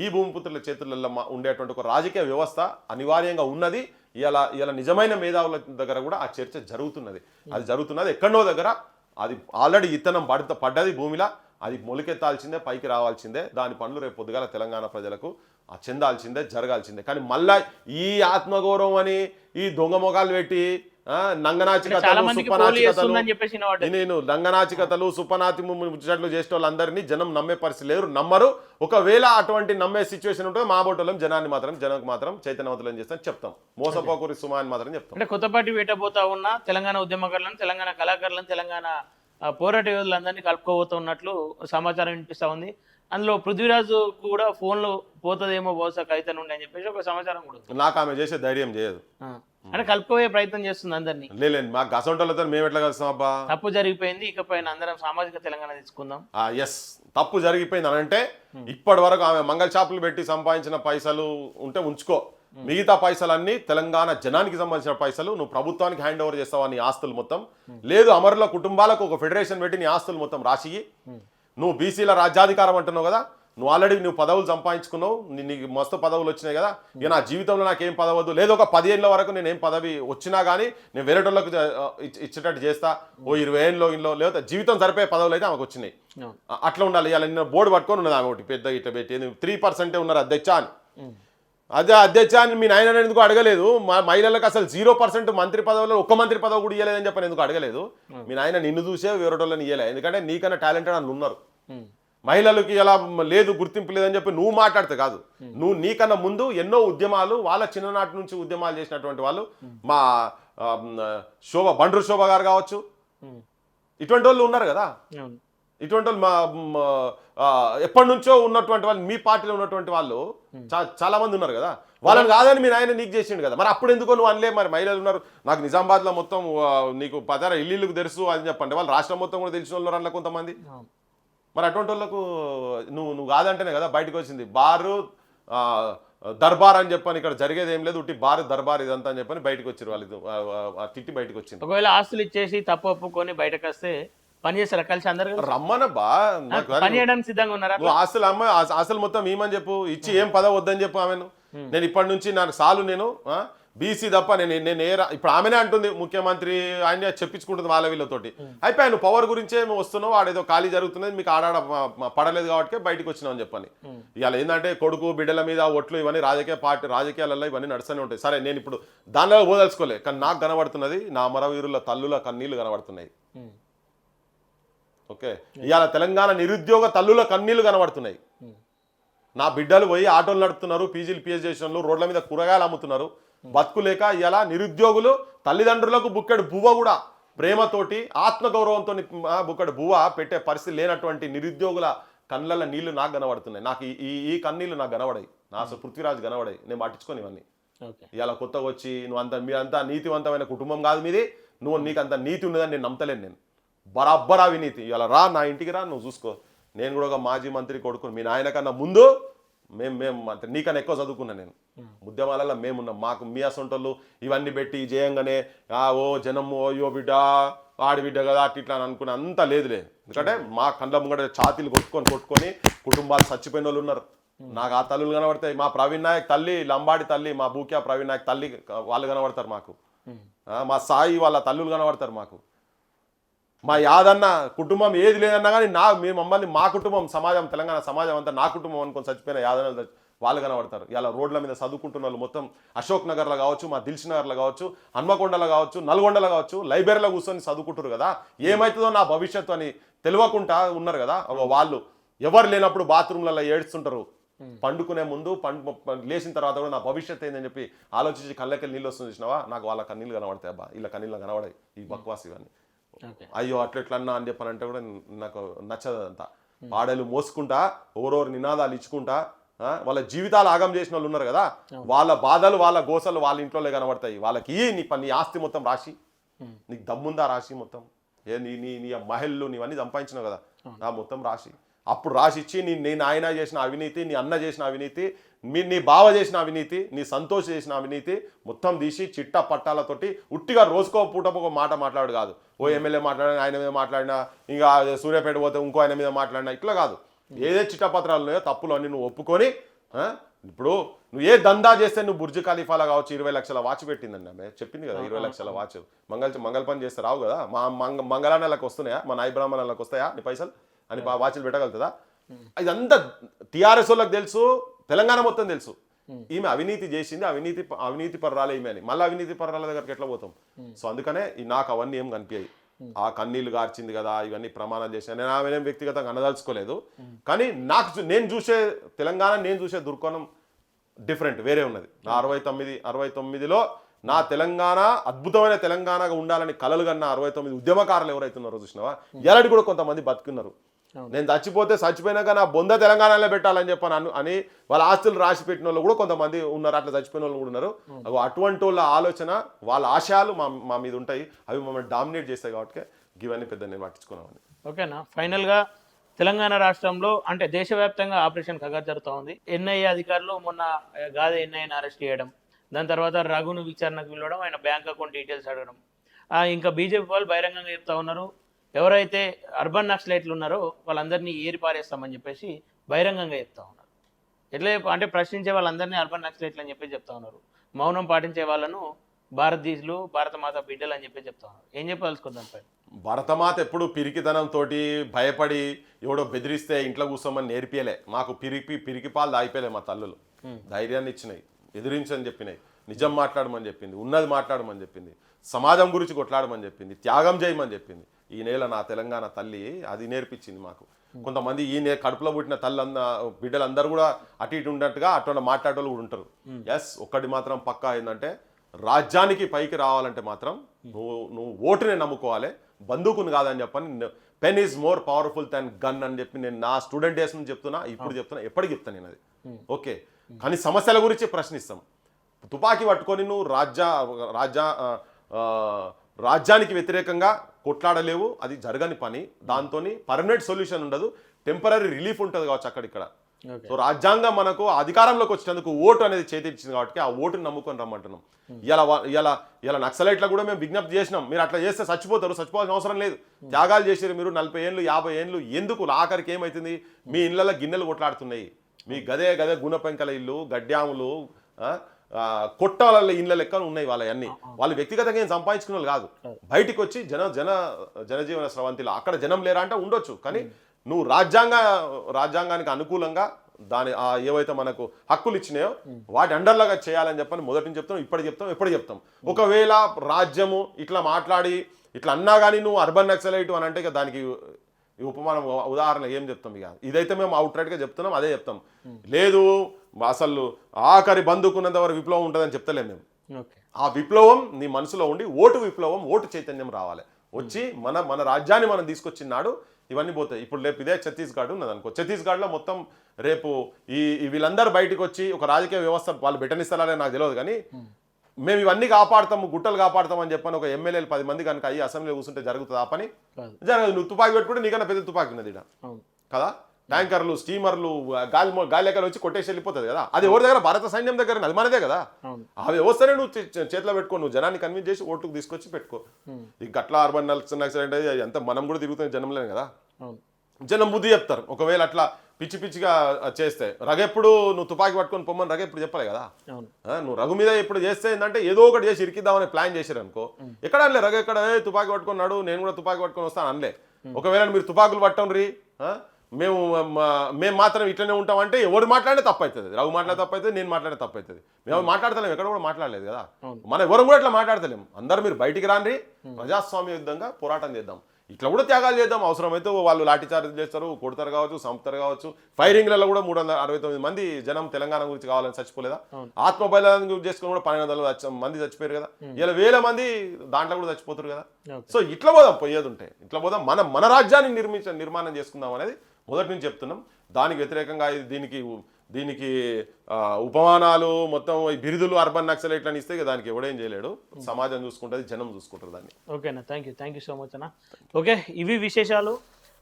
ఈ భూమిపుత్రుల చేతులలో ఉండేటువంటి ఒక రాజకీయ వ్యవస్థ అనివార్యంగా ఉన్నది. ఇలా నిజమైన మేధావుల దగ్గర కూడా ఆ చర్చ జరుగుతున్నది. అది జరుగుతున్నది ఎక్కడో దగ్గర. అది ఆల్రెడీ ఇత్తనం పడ్డది భూమిలా, అది మొలికెత్తాల్సిందే, పైకి రావాల్సిందే. దాని పనులు రేపు పొద్దుగాల తెలంగాణ ప్రజలకు చెందాల్సిందే, జరగాల్సిందే. కానీ మళ్ళా ఈ ఆత్మగౌరవం అని ఈ దొంగ మొగాలు పెట్టి నంగనాచికతలు, సుపనాతి ముచ్చట్లు చేసే వాళ్ళందరినీ జనం నమ్మే పరిస్థితి లేరు, నమ్మరు. ఒకవేళ అటువంటి నమ్మే సిచ్యువేషన్ ఉంటే మా బోటోళ్ళం జనానికి మాత్రం చైతన్యవంతులు చేస్తాను చెప్తాం, మోసపోకూరి సుమా అని మాత్రం చెప్తాం. అంటే కొత్తపాటి వేటబోతా ఉన్న తెలంగాణ ఉద్యమకారులను, తెలంగాణ కళాకారులను, తెలంగాణ పోరాట యోధులందరినీ కలుపుకోబోతూ ఉన్నట్లు సమాచారం వినిపిస్తా ఉంది. అందులో పృథ్వీరాజు కూడా ఫోన్లో పోతుందేమో బహుశా కవిత నుండి అని చెప్పేసి ఒక సమాచారం కూడా. నాకు ఆమె చేసే ధైర్యం చేయదు, అంటే కలుపుకోయే ప్రయత్నం చేస్తుంది అందరినీ. లేదు మాకు గసంటోళ్ళతో మేము ఎట్లా కలుస్తాం అబ్బా? తప్పు జరిగిపోయింది, ఇకపైన అందరం సామాజిక తెలంగాణ తీసుకుందాం. ఎస్, తప్పు జరిగిపోయింది అని అంటే ఇప్పటి వరకు ఆమె మంగళ షాపులు పెట్టి సంపాదించిన పైసలు ఉంటే ఉంచుకో, మిగతా పైసలన్నీ తెలంగాణ జనానికి సంబంధించిన పైసలు నువ్వు ప్రభుత్వానికి హ్యాండ్ ఓవర్ చేస్తావా నీ ఆస్తులు మొత్తం. లేదు అమరుల కుటుంబాలకు ఒక ఫెడరేషన్ పెట్టి నీ ఆస్తులు మొత్తం రాసి, నువ్వు బీసీల రాజ్యాధికారం అంటున్నావు కదా, నువ్వు ఆల్రెడీ నువ్వు పదవులు సంపాదించుకున్నావు, నీకు మస్తు పదవులు వచ్చినాయి కదా, ఇక నా జీవితంలో నాకేం పదవి వద్దు, లేదు ఒక 10 ఏళ్ళ వరకు నేను ఏం పదవి వచ్చినా కానీ నేను వేరేటోళ్ళకు ఇచ్చేటట్టు చేస్తా, ఓ 20 ఏళ్ళలో లేదా జీవితం సరిపోయే పదవులు అయితే ఆమెకు వచ్చినాయి. అట్లా ఉండాలి. ఇలా నేను బోర్డు పట్టుకొని ఉన్నది ఆమె ఒకటి పెద్ద ఇట్లా పెట్టి 3% ఉన్నారు అధ్యక్ష అని. అదే అధ్యక్ష అని మీ నాయన ఎందుకు అడగలేదు? మహిళలకు అసలు 0% మంత్రి పదవుల్లో ఒక్క మంత్రి పదవి కూడా ఇవ్వలేదని చెప్పని ఎందుకు అడగలేదు? మీ నాయన నిన్ను చూసే వేరేటోళ్ళని ఇవ్వలే, ఎందుకంటే నీకన్నా టాలెంటెడ్ అని ఉన్నారు. మహిళలకి ఎలా లేదు గుర్తింపు లేదని చెప్పి నువ్వు మాట్లాడితే కాదు, నువ్వు నీకన్నా ముందు ఎన్నో ఉద్యమాలు వాళ్ళ చిన్ననాటి నుంచి ఉద్యమాలు చేసినటువంటి వాళ్ళు, మా బండ్రు శోభ గారు కావచ్చు, ఇటువంటి వాళ్ళు ఉన్నారు కదా. ఇటువంటి వాళ్ళు ఎప్పటి నుంచో ఉన్నటువంటి వాళ్ళు, మీ పార్టీలో ఉన్నటువంటి వాళ్ళు చాలా మంది ఉన్నారు కదా. వాళ్ళని కాదని మీ నాయన నీకు చేసిండు కదా, మరి అప్పుడు ఎందుకో నువ్వు అనలే? మరి మహిళలు ఉన్నారు, నాకు నిజామాబాద్లో మొత్తం నీకు 10 ఇల్లుకు తెలుసు అని చెప్పండి, వాళ్ళు రాష్ట్రం మొత్తం కూడా తెలిసిన వాళ్ళు అందులో కొంతమంది. మరి అటువంటి వాళ్ళకు నువ్వు కాదంటేనే కదా బయటకు వచ్చింది. బారు దర్బార్ అని చెప్పని ఇక్కడ జరిగేది ఏం లేదు, ఉట్టి బారు దర్బార్ ఇదంతా అని చెప్పని బయటకు వచ్చారు వాళ్ళు, తిట్టి బయటకు వచ్చింది. ఒకవేళ ఆస్తులు ఇచ్చేసి తప్పు ఒప్పుకొని బయటకు వస్తే పని చేస్తారా కలిసి అందరు? రమ్మనబ్బా, పని చేయడానికి సిద్ధంగా ఉన్నారా? నువ్వు ఆస్తులు మొత్తం ఏమని చెప్పు, ఇచ్చి ఏం పదవి వద్దని చెప్పు ఆమెను. నేను ఇప్పటి నుంచి నాకు సాలు, నేను బీసీ తప్ప నేను ఇప్పుడు ఆమెనే అంటుంది, ముఖ్యమంత్రి ఆయన చెప్పించుకుంటుంది వాళ్ళ వీళ్ళతోటి. అయిపోయాను పవర్ గురించే వస్తున్నావు, ఆడేదో ఖాళీ జరుగుతున్నది, మీకు ఆడాడ పడలేదు కాబట్టి బయటకు వచ్చినావు అని చెప్పని. ఇవాళ ఏంటంటే కొడుకు బిడ్డల మీద ఒట్లు ఇవన్నీ రాజకీయాలలో ఇవన్నీ నడుస్తూనే ఉంటాయి. సరే నేను ఇప్పుడు దానిలో పోదలుచుకోలే, కానీ నాకు కనబడుతున్నది నా అమరవీరుల తల్లుల కన్నీళ్లు కనబడుతున్నాయి. ఓకే, ఇవాళ తెలంగాణ నిరుద్యోగ తల్లుల కన్నీళ్లు కనబడుతున్నాయి. నా బిడ్డలు పోయి ఆటోలు నడుపుతున్నారు, పీజీలు పిహెచ్ చేసిన రోడ్ల మీద కూరగాయలు అమ్ముతున్నారు, బతుకులేక ఇలా నిరుద్యోగులు తల్లిదండ్రులకు బుక్కెడు బువ్వ కూడా ప్రేమతోటి ఆత్మగౌరవంతో బుక్కెడు బువ్వ పెట్టే పరిస్థితి లేనటువంటి నిరుద్యోగుల కళ్ళ నీళ్లు నాకు కనబడుతున్నాయి. నాకు ఈ కన్నీళ్లు నాకు కనబడాయి, నా అసలు పృథ్వీరాజ్ కనబడాయి. నేను పట్టించుకొని ఇవన్నీ ఇలా కొత్తగా వచ్చి మీరంతా నీతివంతమైన కుటుంబం కాదు మీది, నీకు అంత నీతి ఉన్నదని నేను నమ్మతలేను. నేను బరాబర్ అవినీతి. ఇలా రా నా ఇంటికి రా, నువ్వు చూసుకో. నేను కూడా ఒక మాజీ మంత్రి కొడుకుని, మీ నాయన కన్నా ముందు మేము అంటే నీకన్నా ఎక్కువ చదువుకున్నా నేను. ఉద్యమాలలో మేమున్నాం, మాకు మీ అసొంటోళ్ళు ఇవన్నీ పెట్టి చేయంగానే ఓ జనం అయ్యో బిడ్డ ఆడిబిడ్డ కదా అట్లా అని అనుకునే అంత లేదులే. ఎందుకంటే మా కళ్ళ ముంగట ఛాతీలు కొట్టుకొని కుటుంబాలు చచ్చిపోయిన వాళ్ళు ఉన్నారు. నాకు ఆ తల్లులు కనబడతాయి. మా ప్రవీణ్ నాయక్ తల్లి, లంబాడి తల్లి, మా బూక్యా ప్రవీణ్ నాయక్ తల్లి వాళ్ళు కనబడతారు మాకు. మా సాయి వాళ్ళ తల్లులు కనబడతారు మాకు. మా యాదన్న కుటుంబం ఏది లేదన్నా కానీ మేము మమ్మల్ని మా కుటుంబం, సమాజం, తెలంగాణ సమాజం అంతా నా కుటుంబం అనుకొని చచ్చిపోయిన యాదన్న వాళ్ళు కనబడతారు. ఇలా రోడ్ల మీద చదువుకుంటున్న వాళ్ళు మొత్తం అశోక్ నగర్లో కావచ్చు, మా దిల్ష్ నగర్లో కావచ్చు, హన్మకొండలో కావచ్చు, నల్గొండలో కావచ్చు, లైబ్రరీలో కూర్చొని చదువుకుంటారు కదా. ఏమవుతుందో నా భవిష్యత్తు అని తెలియకుండా ఉన్నారు కదా. వాళ్ళు ఎవరు లేనప్పుడు బాత్రూమ్లలో ఏడుస్తుంటారు, పండుకునే ముందు లేచిన తర్వాత కూడా నా భవిష్యత్తు ఏందని చెప్పి ఆలోచించి కళ్ళకెళ్ళి నీళ్ళు వస్తుంది చూసినావా. నాకు వాళ్ళ కన్నీళ్ళు కనబడతాయి అబ్బా, ఇలా కన్నీళ్ళు కనబడాయి ఈ బక్వాస్ ఇవన్నీ. అయ్యో అట్లెట్లన్నా అని చెప్పానంటే కూడా నాకు నచ్చదు. అంతా పాడలు మోసుకుంటా ఓరోరు నినాదాలు ఇచ్చుకుంటా వాళ్ళ జీవితాలు ఆగం చేసిన వాళ్ళు ఉన్నారు కదా, వాళ్ళ బాధలు వాళ్ళ గోసలు వాళ్ళ ఇంట్లోనే కనబడతాయి. వాళ్ళకి నీ ఆస్తి మొత్తం రాసి, నీకు దమ్ముందా రాసి మొత్తం నీ మహిళలు నీవన్నీ సంపాదించినావు కదా మొత్తం రాసి, అప్పుడు రాసిచ్చి నీ నాయన చేసిన అవినీతి, నీ అన్న చేసిన అవినీతి, నీ బావ చేసిన అవినీతి, నీ సంతోష్ చేసిన అవినీతి మొత్తం తీసి చిట్ట పట్టాలతోటి ఉట్టిగా రోజుకో పూటకు మాట మాట్లాడు కాదు. ఓ ఎమ్మెల్యే మాట్లాడినా ఆయన మీద మాట్లాడినా, ఇంకా సూర్యాపేట పోతే ఇంకో ఆయన మీద మాట్లాడినా, ఇట్లా కాదు. ఏదే చిట్టపత్రాలు ఉన్నాయో తప్పులు అన్నీ నువ్వు ఒప్పుకొని, ఇప్పుడు నువ్వు ఏ దందా చేస్తే నువ్వు బుర్జ్ ఖలీఫాలా కావచ్చు 20 లక్షల వాచ్ పెట్టిందండి ఆమె చెప్పింది కదా. 20 లక్షల వాచ్ మంగళ పని చేస్తే రావు కదా. మా మంగళ నెలకు వస్తున్నాయా, మా నాయ బ్రాహ్మణ నెలకు వస్తాయా నీ పైసలు అని వాచ్లు పెట్టగలుగుతుందా? ఇదంతా టీఆర్ఎస్ వాళ్ళకి తెలుసు, తెలంగాణ మొత్తం తెలుసు. ఈమె అవినీతి చేసింది, అవినీతి పర్రాలే ఈమె అని. మళ్ళీ అవినీతి పర్రాల దగ్గరికి ఎట్లా పోతాం? సో అందుకనే నాకు అవన్నీ ఏం కనిపించాయి. ఆ కన్నీళ్లు గార్చింది కదా, ఇవన్నీ ప్రమాణాలు చేశాను. నేను ఆమె వ్యక్తిగతంగా అనదలుచుకోలేదు, కానీ నేను చూసే దుర్కోణం డిఫరెంట్ వేరే ఉన్నది. నా 69లో నా తెలంగాణ అద్భుతమైన తెలంగాణగా ఉండాలని కలలు కన్నా 69 ఉద్యమకారులు ఎవరైతే ఉన్నారో చూసినావా, ఎలాంటి కూడా కొంతమంది బతుకున్నారు. నేను చచ్చిపోయినాక నా బొంద తెలంగాణలో పెట్టాలని చెప్పాను అని వాళ్ళ ఆస్తులు రాసి పెట్టిన వాళ్ళు కూడా కొంతమంది ఉన్నారు, అట్లా చచ్చిపోయిన వాళ్ళు కూడా ఉన్నారు. అటువంటి వాళ్ళ ఆలోచన, వాళ్ళ ఆశయాలు మా మీద ఉంటాయి, అవి మమ్మల్ని డామినేట్ చేస్తాయి. కాబట్టి ఇవన్నీ పెద్ద నేను పట్టించుకున్నామని. ఓకేనా, ఫైనల్గా తెలంగాణ రాష్ట్రంలో అంటే దేశవ్యాప్తంగా ఆపరేషన్ ఖగర్ జరుగుతూ ఉంది. ఎన్ఐఏ అధికారులు మొన్న గాదే ఎన్ఐఏని అరెస్ట్ చేయడం, దాని తర్వాత రఘును విచారణకు పిలవడం, ఆయన బ్యాంక్ అకౌంట్ డీటెయిల్స్ అడగడం. ఇంకా బీజేపీ వాళ్ళు బహిరంగంగా చెప్తా ఉన్నారు, ఎవరైతే అర్బన్ నక్సలైట్లు ఉన్నారో వాళ్ళందరినీ ఏరి పారేస్తామని చెప్పేసి బహిరంగంగా చెప్తా ఉన్నారు. ఎట్లా అంటే ప్రశ్నించే వాళ్ళందరినీ అర్బన్ నక్సలైట్లు అని చెప్పి చెప్తా ఉన్నారు. మౌనం పాటించే వాళ్ళను భారతదేశులు భారతమాత బిడ్డలు అని చెప్పి చెప్తా ఉన్నారు. ఏం చెప్పాల్సుకుందాం దానిపై? భరతమాత ఎప్పుడు పిరికితనంతో భయపడి ఎవడో బెదిరిస్తే ఇంట్లో కూర్చోమని నేర్పియలే. మాకు పిరికి పాలు దాగిపోయలే మా తల్లులు. ధైర్యాన్ని ఇచ్చినాయి, ఎదిరించని చెప్పినాయి, నిజం మాట్లాడమని చెప్పింది, ఉన్నది మాట్లాడమని చెప్పింది, సమాజం గురించి కొట్లాడమని చెప్పింది, త్యాగం చేయమని చెప్పింది. ఈ నేల నా తెలంగాణ తల్లి అది నేర్పించింది మాకు. కొంతమంది కడుపులో పుట్టిన బిడ్డలందరూ కూడా అటు ఇటు ఉన్నట్టుగా అటు మాట్లాడేవాళ్ళు కూడా ఉంటారు. ఎస్, ఒక్కటి మాత్రం పక్కా ఏంటంటే రాజ్యానికి పైకి రావాలంటే మాత్రం నువ్వు ఓటుని నమ్ముకోవాలి, బందూకుని కాదని చెప్పని. Pen is more powerful than gun అని చెప్పి నేను నా స్టూడెంట్ డేస్ నుంచి చెప్తున్నా, ఇప్పుడు చెప్తున్నా, ఎప్పటికి చెప్తాను నేను అది. ఓకే, కానీ సమస్యల గురించి ప్రశ్నిస్తాం. తుపాకీ పట్టుకొని నువ్వు రాజ్యానికి వ్యతిరేకంగా కొట్లాడలేవు, అది జరగని పని. దాంతో పర్మనెంట్ సొల్యూషన్ ఉండదు, టెంపరీ రిలీఫ్ ఉంటుంది కావచ్చు అక్కడిక్కడ. సో రాజ్యాంగం మనకు అధికారంలోకి వచ్చినందుకు ఓటు అనేది చేతిచ్చింది కాబట్టి ఆ ఓటుని నమ్ముకొని రమ్మంటున్నాం. ఇలా నక్సలైట్లకు కూడా మేము విజ్ఞప్తి చేసినాం, మీరు అట్లా చేస్తే చచ్చిపోవాల్సిన అవసరం లేదు. త్యాగాలు చేసారు మీరు 40 ఏళ్ళు 50 ఏళ్ళు, ఎందుకు ఆఖరికి ఏమవుతుంది? మీ ఇళ్ళల్లో గిన్నెలు కొట్లాడుతున్నాయి, మీ గదే గుణపెంకల ఇల్లు, గడ్డ్యాములు, కొట్టాల ఇళ్ళ లెక్క ఉన్నాయి వాళ్ళన్నీ. వాళ్ళు వ్యక్తిగతంగా ఏం సంపాదించుకునే వాళ్ళు కాదు, బయటికి వచ్చి జనజీవన స్రవంతిలో అక్కడ జనం లేరా అంటే ఉండొచ్చు. కానీ నువ్వు రాజ్యాంగానికి అనుకూలంగా దాని ఏవైతే మనకు హక్కులు ఇచ్చినాయో వాటి అండర్లాగా చేయాలని చెప్పని మొదటి నుంచి చెప్తాం, ఎప్పుడు చెప్తాం. ఒకవేళ రాజ్యము ఇట్లా మాట్లాడి ఇట్లా అన్నా కానీ నువ్వు అర్బన్ నక్సలైట్ అని అంటే దానికి ఉపమానం ఉదాహరణ ఏం చెప్తాం? ఇక ఇదైతే మేము అవుట్రైట్గా చెప్తున్నాం, అదే చెప్తాం. లేదు అసలు ఆఖరి బంధుకున్నంత వరకు విప్లవం ఉంటుందని చెప్తలేము మేము. ఆ విప్లవం నీ మనసులో ఉండి ఓటు విప్లవం, ఓటు చైతన్యం రావాలి, వచ్చి మన రాజ్యాన్ని మనం తీసుకొచ్చినాడు ఇవన్నీ పోతాయి. ఇప్పుడు రేపు ఇదే ఛత్తీస్గఢ్ ఉన్నది అనుకో, ఛత్తీస్గఢ్లో మొత్తం రేపు వీళ్ళందరూ బయటకు వచ్చి ఒక రాజకీయ వ్యవస్థ వాళ్ళు బెటనిస్తారనే నాకు తెలియదు, కానీ మేము ఇవన్నీ కాపాడతాము, గుట్టలు కాపాడతాం అని చెప్పని ఒక ఎమ్మెల్యేలు 10 మంది కనుక అయ్యి అసెంబ్లీలో కూర్చుంటే జరుగుతుంది ఆ పని? జరగదు. నువ్వు తుపాకి పెట్టుకుంటే నీకన్నా పెద్ద తుపాకి ఉన్నది కదా, ట్యాంకర్లు, స్టీమర్లు, గాలికలు వచ్చి కొట్టేసి వెళ్ళిపోతుంది కదా. అది ఎవరి దగ్గర? భారత సైన్యం దగ్గర, అది మనదే కదా. ఆ వ్యవస్థనే నువ్వు చేతిలో పెట్టుకో, నువ్వు జనాన్ని కన్విన్స్ చేసి ఓటుకు తీసుకొచ్చి పెట్టుకో. ఈ గట్ల అర్బన్ నక్సలైట్ ఎంత మనం కూడా తిరుగుతున్న జనంలేను కదా. జనం బుద్ధి చెప్తారు. ఒకవేళ అట్లా పిచ్చిగా చేస్తే రగెప్పుడు నువ్వు తుపాకి పట్టుకొని పొమ్మని రగెప్పుడు చెప్పలే కదా. నువ్వు రఘు మీద ఎప్పుడు చేస్తే ఏంటంటే ఏదో ఒకటి చేసి ఇరికిద్దామని ప్లాన్ చేశారు అనుకో, ఎక్కడ అనలే రగ ఎక్కడ తుపాకి పట్టుకున్నాడు నేను కూడా తుపాకి పట్టుకొని వస్తాను అనలే. ఒకవేళ మీరు తుపాకులు పట్టండి మేము మాత్రం ఇట్లనే ఉంటామంటే ఎవరు మాట్లాడే తప్పు అవుతుంది, రఘు మాట్లాడే తప్పు అవుతుంది, నేను మాట్లాడే తప్పు అవుతుంది. మేము మాట్లాడతలేము, ఎక్కడ కూడా మాట్లాడలేదు కదా, మనం ఎవరు కూడా ఇట్లా మాట్లాడతలేము. అందరూ మీరు బయటికి రాండి, ప్రజాస్వామ్య యుద్ధంగా పోరాటం చేద్దాం, ఇట్లా కూడా త్యాగాలు చేద్దాం. అవసరమైతే వాళ్ళు లాఠీచార్జ్ చేస్తారు, కొడతారు కావచ్చు, చంపుతారు కావచ్చు. ఫైరింగ్లలో కూడా 369 మంది జనం తెలంగాణ గురించి కావాలని చచ్చిపోలేదా? ఆత్మబలిదానం గురించి చేసుకుని కూడా 1200 మంది చచ్చిపోయారు కదా. ఇలా 1000 మంది దాంట్లో కూడా చచ్చిపోతారు కదా. సో ఇట్లా పోదాం, పోయేది ఉంటే ఇట్లా పోదాం, మన రాజ్యాన్ని నిర్మాణం చేసుకుందాం అనేది మొదటి నుంచి చెప్తున్నాం. దానికి వ్యతిరేకంగా దీనికి ఉపమానాలు మొత్తం బిరుదులు అర్బన్ నక్సలైట్లని ఇస్తే దానికి ఎవడేం చేయలేడు. సమాజం చూసుకుంటుంది, జనం చూసుకుంటారు దాన్ని. ఓకేనా, థ్యాంక్ యూ సో మచ్ అన్న. ఓకే, ఇవి విశేషాలు.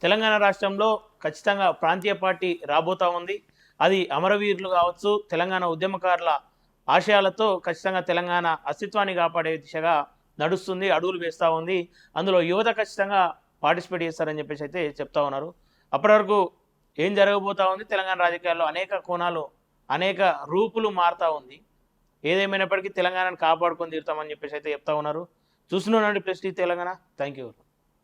తెలంగాణ రాష్ట్రంలో ఖచ్చితంగా ప్రాంతీయ పార్టీ రాబోతా ఉంది. అది అమరవీరులు కావచ్చు, తెలంగాణ ఉద్యమకారుల ఆశయాలతో ఖచ్చితంగా తెలంగాణ అస్తిత్వాన్ని కాపాడే దిశగా నడుస్తుంది, అడుగులు వేస్తూ ఉంది. అందులో యువత ఖచ్చితంగా పార్టిసిపేట్ చేస్తారని చెప్పేసి అయితే చెప్తా ఉన్నారు. అప్పటి వరకు ఏం జరగబోతా ఉంది? తెలంగాణ రాజకీయాల్లో అనేక కోణాలు, అనేక రూపులు మారుతూ ఉంది. ఏదేమైనప్పటికీ తెలంగాణను కాపాడుకొని తీరుతామని చెప్పేసి అయితే చెప్తా ఉన్నారు. చూస్తున్నానండి ప్రెస్టీజ్ తెలంగాణ. Thank you.